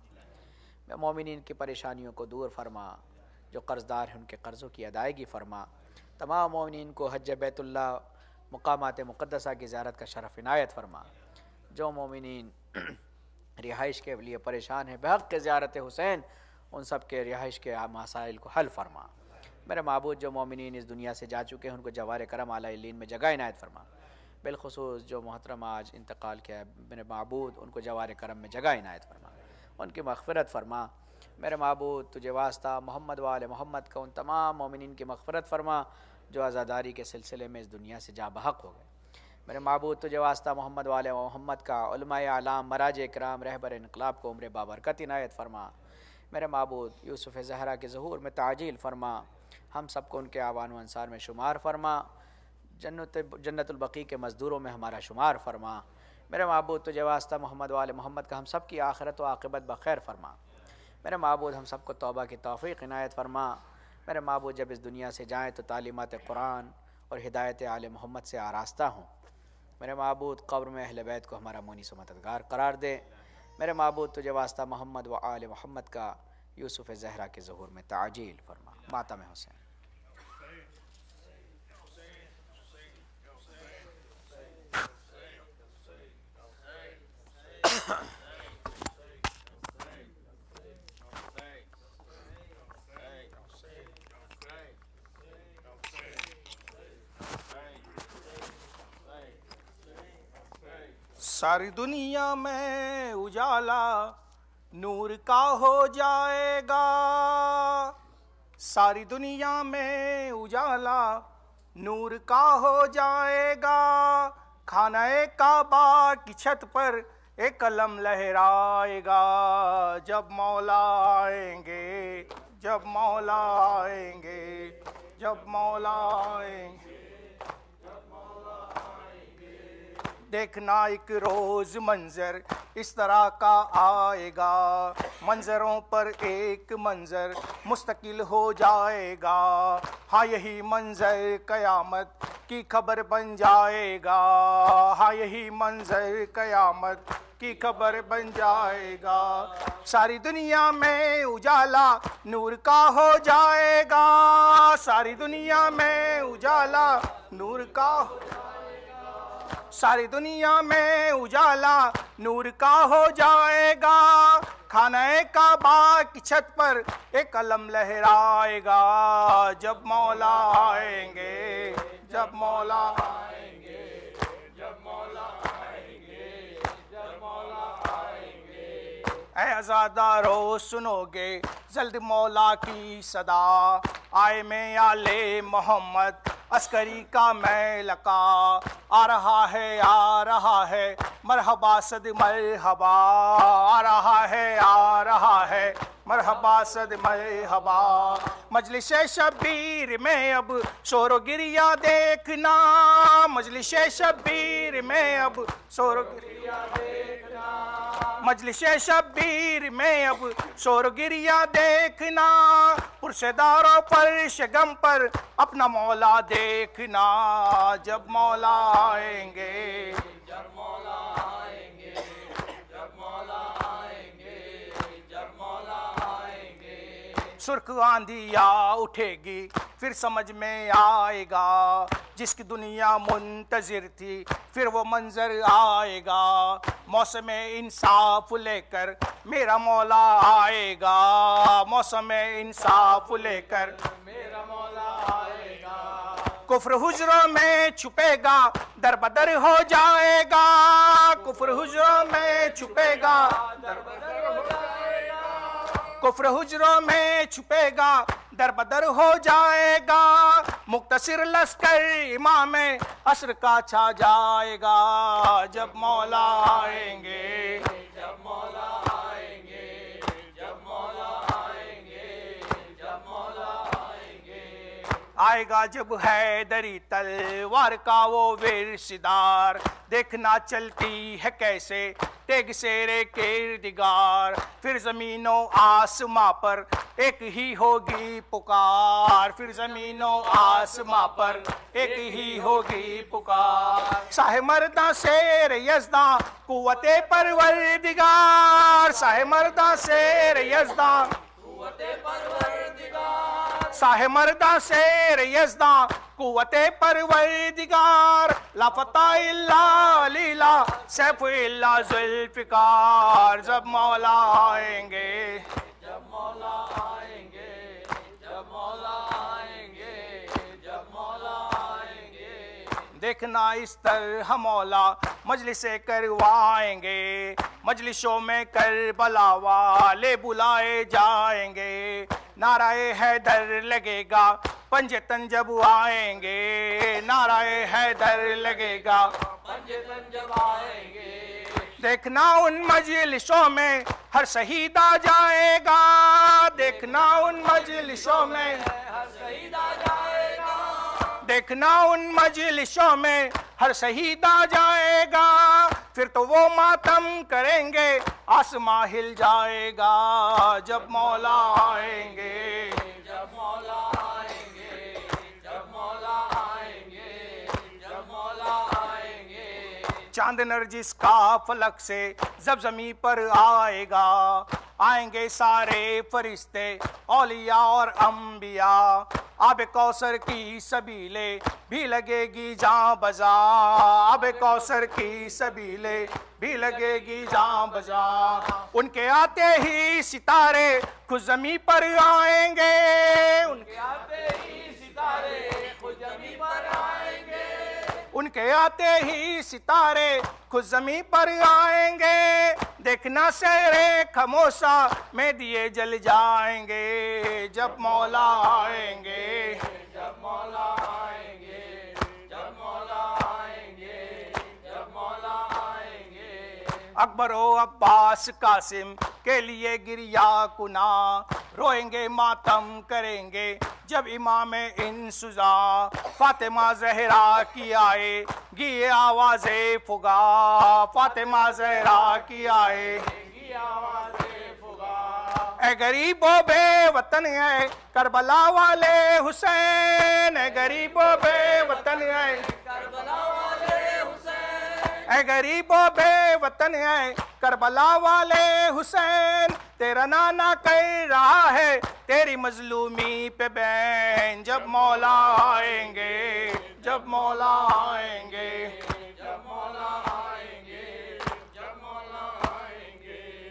[SPEAKER 1] میں مومنین کی پریشانیوں کو دور فرما، جو قرض دار ہیں ان کے قرضوں کی ادائیگی فرما۔ تمام مومنین کو حج بیت اللہ مقامات مقدسہ کی زیارت کا شرف عنایت فرما۔ جو مومنین رہائش کے لیے پریشان ہیں بحق کے زیارت حسین، ان سب کے رہائش کے مسائل کو حل فرما۔ میرے معبود جو مومنین اس دنیا سے جا چکے ہیں ان کو جوار کرم اعلی علین میں جگہ عنایت فرما۔ بالخصوص جو محترم آج انتقال کیا ہے میرے معبود ان کو جوار کرم میں جگہ عنایت فرما، ان کی مغفرت فرما۔ میرے معبود تجھے واسطہ محمد و آل محمد کا ان تمام مومنین کی مغفرت فرما جو عزاداری کے سلسلے میں اس دنیا سے جاں بحق ہو گئے۔ میرے معبود تجھے واسطہ محمد و آل محمد کا علماء اعلام، مراجع کرام، رہبر انقلاب کو عمر بابرکت عنایت فرما۔ میرے معبود یوسف زہرا کے ظہور میں تعجیل فرما، ہم سب کو ان کے اعوان و انصار میں شمار فرما، جنت البقیع کے مزدوروں میں ہمارا شمار فرما۔ میرے معبود تجھے واسطہ محمد و آل محمد کا ہم سب کی آخرت و عاقبت بخیر فرما۔ میرے معبود ہم سب کو توبہ کی توفیق عنایت فرما۔ میرے معبود جب اس دنیا سے جائیں تو تعلیمات قرآن اور ہدایت آل محمد سے آراستہ ہوں۔ میرے معبود قبر میں اہل بیت کو ہمارا مونس و مددگار قرار دے۔ میرے معبود تجھے واسطہ محمد و آل محمد کا یوسف زہرا کے ظہور میں تعجیل فرما۔ ماتم حسین۔
[SPEAKER 2] ساری دنیا میں اجالا نور کا ہو جائے گا، ساری دنیا میں اجالا نور کا ہو جائے گا، خانہ کعبہ کی چھت پر ایک علم لہرائے گا، جب مولا آئیں گے، جب مولا آئیں گے، جب مولا آئیں گے، دیکھنا ایک روز منظر اس طرح کا آئے گا، منظروں پر ایک منظر مستقل ہو جائے گا، ہاں یہی منظر قیامت کی خبر بن جائے گا، ہاں یہی منظر قیامت کی خبر بن جائے گا، ساری دنیا میں اجالا نور کا ہو جائے گا، ساری دنیا میں اجالا نور کا ہو جائے گا، ساری دنیا میں اجالا نور کا ہو جائے گا، خانہ کعبہ کی چھت پر ایک علم لہرائے گا جب مولا آئیں گے جب مولا آئیں گے جب مولا آئیں گے جب مولا آئیں گے اے عزادارو سنو گے جلد مولا کی صدا آئے میں آل محمد عسکری کا میں لقا آ رہا ہے مرحبا صد مرحبا آ رہا ہے مرحبا صد مرحبا مجلس شبیر میں اب شور و گریہ دیکھنا مجلس شبیر میں اب شور و گریہ دیکھنا مجلس شبیر میں اب شور و گریہ دیکھنا پرشدار و فرش غم پر اپنا مولا دیکھنا جب مولا آئیں گے جب مولا آئیں گے جب مولا آئیں گے جب مولا آئیں گے سرخ آندھیا اٹھے گی پھر سمجھ میں آئے گا جس کی دنیا منتظر تھی پھر وہ منظر آئے گا موسم انصاف لے کر میرا مولا آئے گا موسم انصاف لے کر میرا مولا آئے گا کفر حجروں میں چھپے گا در بدر ہو جائے گا کفر حجروں میں چھپے گا در بدر ہو جائے گا کفر حجروں میں چھپے گا در بدر ہو جائے گا مختصر لشکر امام عصر کا چھا جائے گا جب مولا آئیں گے جب مولا آئیں گے جب مولا آئیں گے جب مولا آئیں گے آئے گا جب حیدری تلوار کا وہ ورشدار دیکھنا چلتی ہے کیسے تیگ سیرے کردگار پھر زمین و آسماں پر ایک ہی ہوگی پکار پھر زمین و آسماں پر ایک ہی ہوگی پکار شاہ مردہ شیر یزداں قوت پروردگار شاہ مردہ شیر یزداں قوت پروردگار شاہ مردہ شیر یزداں قوت پروردگار لا فتح الا لیلا سیف الا ذوالفقار جب مولا آئیں گے جب مولا آئیں گے جب مولا آئیں گے جب مولا آئیں گے دیکھنا اس طرح مولا مجلسیں کروائیں گے مجلسوں میں کربلا والے بلائے جائیں گے نعرہ حیدر لگے گا پنجے تن جب آئیں گے نعرہ حیدر لگے گا پنجے تن جب آئیں گے دیکھنا ان مجلسوں میں ہر شہید آ جائے گا دیکھنا ان مجلسوں میں ہر شہید آ جائے گا دیکھنا ان مجلسوں میں ہر شہید آ جائے گا پھر تو وہ ماتم کریں گے آسماں ہل جائے گا جب مولا آئیں گے جب مولا آئیں گے جب مولا آئیں گے جب مولا آئیں گے چاند نرجس کا فلک سے جب زمین پر آئے گا آئیں گے سارے فرشتے اولیاء اور انبیاء آب کوثر کی سبیلیں بھی لگے گی جاں بجا آب کوثر کی سبیلیں بھی لگے گی جاں بجا ان کے آتے ہی ستارے خود زمین پر آئیں گے ان کے آتے ہی ستارے خود زمین پر آئیں گے ان کے آتے ہی ستارے خود زمین پر آئیں گے دیکھنا سیرے خموشہ میں دیے جل جائیں گے جب مولا آئیں گے جب مولا آئیں گے جب مولا آئیں گے جب مولا آئیں گے اکبر و عباس قاسم کے لیے گریہ کنا روئیں گے ماتم کریں گے جب امام انسزا فاطمہ زہرا کی آئے گی آواز فغا فاطمہ زہرا کی آئے گی آواز فغا اے غریب و بے وطن ہے کربلا والے حسین اے غریب و بے وطن ہے کربلا والے حسین اے غریب و بے وطن ہے کربلا والے حسین تیرا نانا کہہ رہا ہے تیری مظلومی پہ بین جب مولا آئیں گے جب مولا آئیں گے جب مولا آئیں گے جب مولا آئیں گے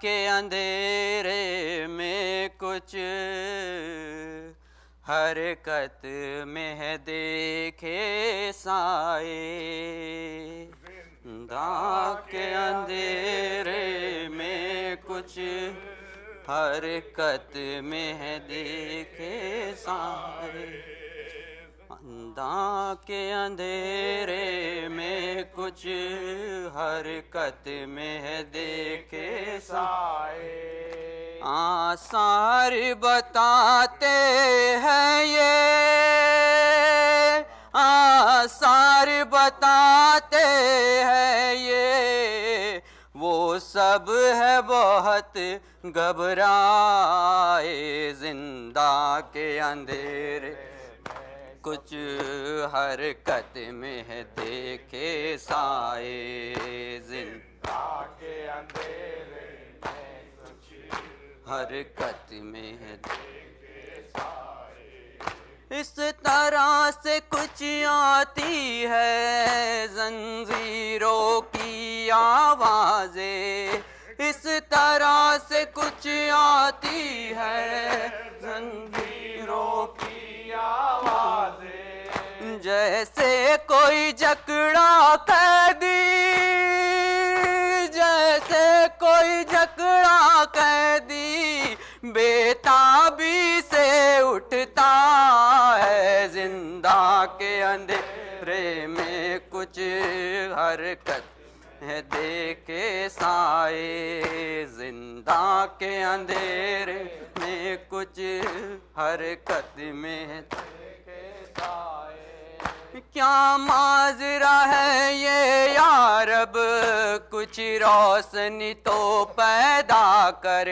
[SPEAKER 3] کے اندھیرے میں کچھ حرکت میں ہے دیکھے سائے، زندہ کے اندھیرے میں کچھ حرکت میں ہے دیکھے سائے، زندہ کے اندھیرے میں کچھ حرکت میں ہے دیکھے سائے، آثار بتاتے ہیں یہ، آثار بتاتے ہیں یہ، وہ سب ہے بہت گھبرائے، زندہ کے اندھیرے کچھ حرکت میں ہے دیکھے سائے، زندہ کے اندھیرے میں کچھ حرکت میں ہے دیکھے سائے، اس طرح سے کچھ آتی ہے زنجیروں کی آوازیں، اس طرح سے کچھ آتی ہے زنجیروں کی آوازیں، جیسے کوئی جکڑا قیدی، جیسے کوئی جکڑا قیدی بےتابی سے اٹھتا ہے، زندہ کے اندھیرے میں کچھ حرکت ہے دیکھے سائے، زندہ کے اندھیرے میں کچھ حرکت میں ہے دیکھے سائے، کیا ماجرا ہے یہ یا رب، کچھ روشنی تو پیدا کر،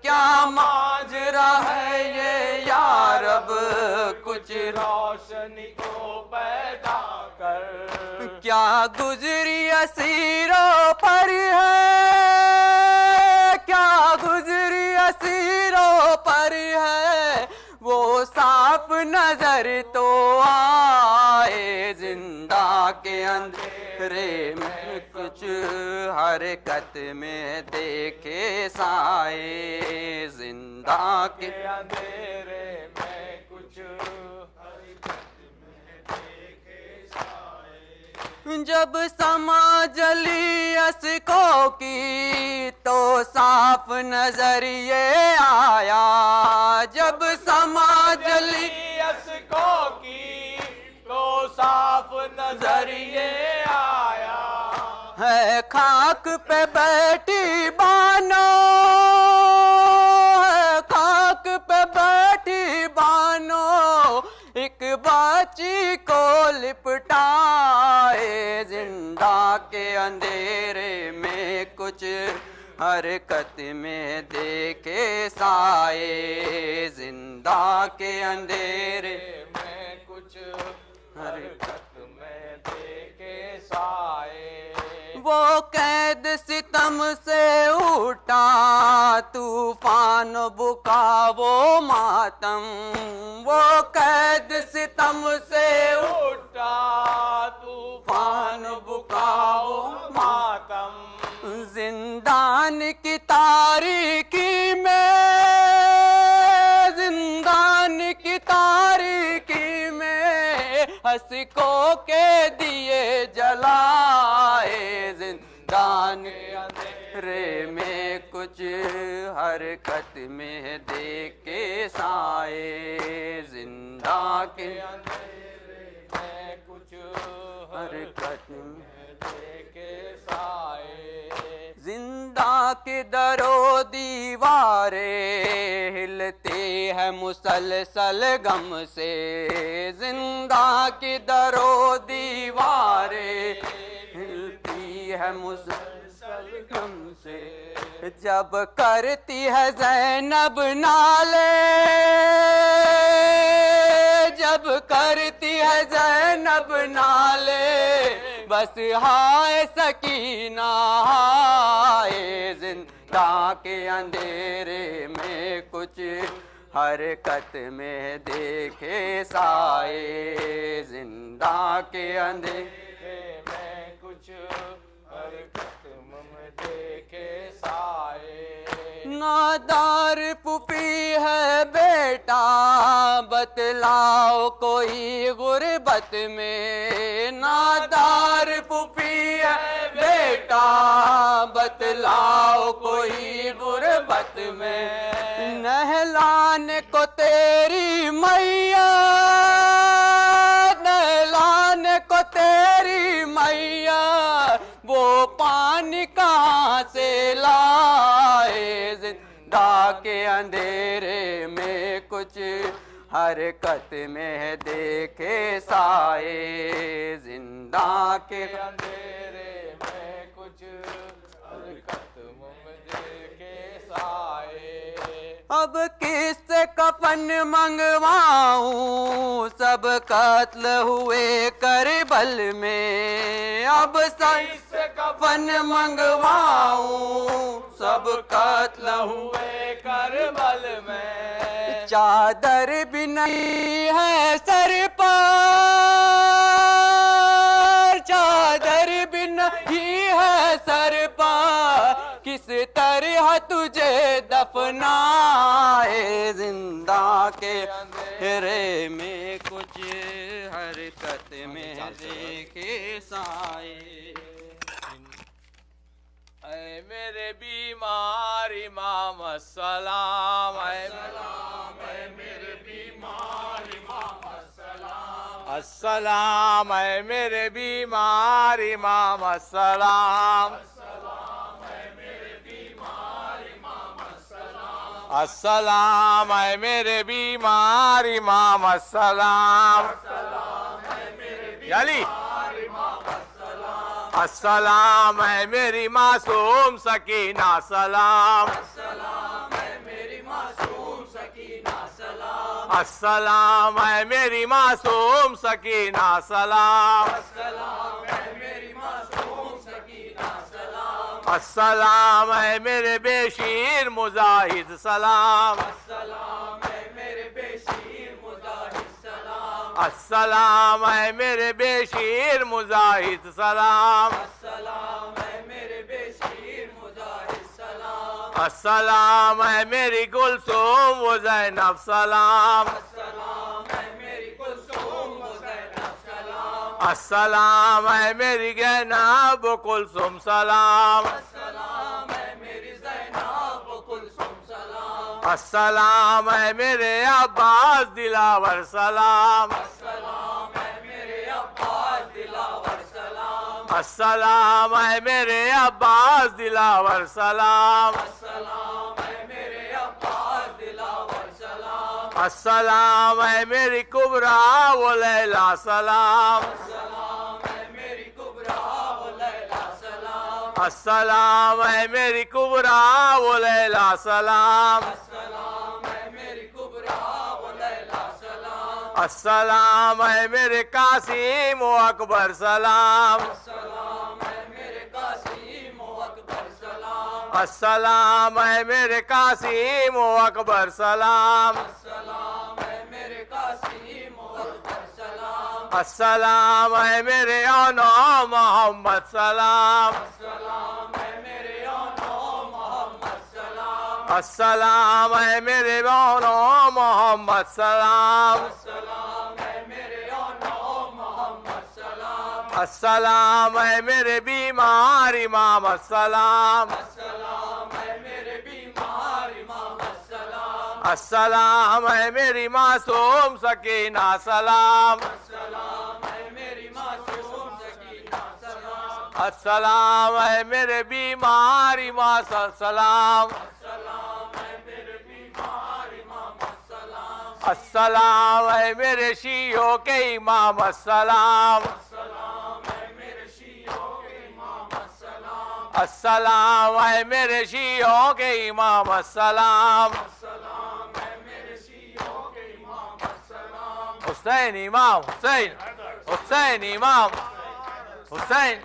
[SPEAKER 3] کیا ماجرا ہے یہ یا رب، کچھ روشنی تو پیدا کر، کیا گزری اسیروں پر ہے، کیا گزری اسیروں پر ہے، وہ صاف نظر تو آئے، زندہ کے اندھیرے میں کچھ حرکت میں دیکھے سائے، زندہ کے اندھیرے میں کچھ حرکت میں دیکھے سائے، جب سما جلی اشکوں کی تو صاف نظر یہ آیا، جب سما جلی اشکوں کی تو صاف نظر یہ آیا، ہے خاک پہ بیٹھی بانو، ہے خاک پہ بیٹھی بانو، ایک باچی کو لپٹائے، زندہ کے اندھیرے میں کچھ حرکت میں دیکھے سائے، زندہ کے اندھیرے میں کچھ حرکت میں دیکھے سائے، وہ قید ستم سے اٹھا طوفان بکا وہ ماتم، وہ قید ستم سے اٹھا طوفان بکا وہ ماتم، زندان کی تاریکی میں، زندان کی تاریکی میں اشکوں کے دیے جلائے، زندان کے اندھیرے میں کچھ حرکت میں دیکھے سائے، زندہ کے اندھیرے میں کچھ حرکت میں دیکھے سائے، زندہ کے در و دیواریں ہلتی ہے مسلسل غم سے، زندہ کی در و دیواریں ہلتی ہے مسلسل غم سے، جب کرتی ہے زینب نالے، جب کرتی ہے زینب نالے، بس ہائے سکینہ ہائے، زندہ کے اندھیرے میں کچھ حرکت میں دیکھے سائے، زندہ کے اندھیرے میں کچھ حرکت میں دیکھے سائے، نادار پھوپھی ہے بیٹا بتلاؤ کوئی غربت میں، نادار پھوپھی ہے بیٹا بتلاؤ کوئی غربت میں، نہلانے کو تیری میاں، نہلانے کو تیری میاں وہ پانی کہاں سے لائے، زندہ کے اندھیرے میں کچھ حرکت میں دیکھے سائے، زندہ کے اندھیرے میں کچھ حرکت میں دیکھے سائے، اب کس سے کفن منگواؤں سب قتل ہوئے کربل میں، اب کس سے کفن منگواؤں سب قتل ہوئے کربل میں، چادر بھی نہیں ہے سر پر، چادر بھی نہیں ہے سر پر، کس طرح تجھے دفنائے، زندہ کے اندھیرے میں کچھ حرکت میں دیکھے سائے، اے میرے بیمار امام السلام، اے میرے بیمار امام السلام، السلام اے میرے بیمار امام السلام، السلام اے میرے بیمار امام السلام، یعنی السلام اے میری معصوم سکینہ سلام، السلام اے میری معصوم سکینہ سلام، السلام اے میری معصوم سکینہ سلام، السلام اے میری معصوم سکینہ سلام، السلام اے میرے بے شیر مجاہد سلام، السلام اے میرے بے شیر مجاہد سلام، السلام اے میرے بے شیر مجاہد سلام، السلام اے میرے بے شیر مجاہد سلام، السلام اے میری گلثوم و زینب سلام، السلام اے میری گلثوم و زینب سلام، السلام اے میری زینب و کلثوم سلام، السلام اے میری زینب و کلثوم سلام، السلام اے میرے عباس دلاور سلام، السلام اے میرے عباس دلاور سلام، السلام اے میرے عباس دلاور سلام، السلام اے میرے عباس دلاور سلام، السلام اے میری کبریٰ و لیلہ سلام، السلام اے میری کبریٰ و لیلہ سلام، السلام اے میری کبریٰ و لیلہ سلام، السلام اے میری کبریٰ و لیلہ سلام، السلام اے میرے قاسم و اکبر سلام، السلام اے میرے قاسم و اکبر سلام، السلام اے میرے قاسم و اکبر سلام، السلام اے میرے قاسم و اکبر سلام، السلام اے میرے آنا محمد سلام، السلام اے میرے آنا محمد سلام، السلام اے میرے آنا محمد سلام، السلام اے میرے آنا محمد سلام، السلام اے میرے بیمار امام السلام، السلام اے میرے بیمار امام السلام، السلام اے میری معصوم سکینہ سلام، السلام اے میری معصوم سکینہ سلام، السلام اے میرے بیمار امام السلام، السلام اے میرے بیمار امام السلام، السلام اے میرے شیعوں کے امام السلام، السلام اے میرے شیعوں کے امام السلام، السلام اے میرے شیعوں کے امام السلام، السلام اے میرے شیعوں کے امام السلام، حسین امام حسین، حسین امام حسین،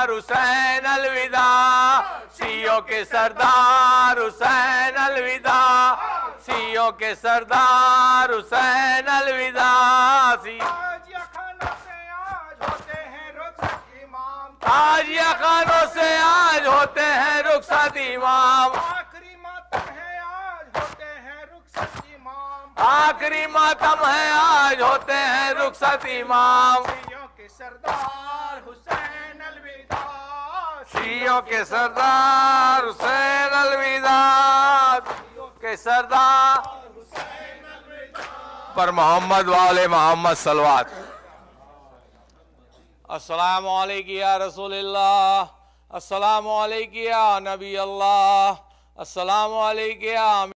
[SPEAKER 3] حسین الوداع، شیعوں کے سردار حسین الوداع، شیعوں کے سردار حسین الوداع،
[SPEAKER 2] آج یخن سے آج ہوتے ہیں رخصت امام
[SPEAKER 3] آج یقینوں سے آج ہوتے ہیں رخصت امام
[SPEAKER 2] آخری ماتم ہے آج ہوتے ہیں رخصت امام
[SPEAKER 3] آخری ماتم ہے آج ہوتے ہیں رخصت امام
[SPEAKER 2] شیعوں کے سردار حسین الوداع
[SPEAKER 3] شیعوں کے سردار حسین الوداع کے سردار پر محمد والے محمد صلوات السلام علیکم یا رسول اللہ السلام علیکم یا نبی اللہ السلام علیکم یا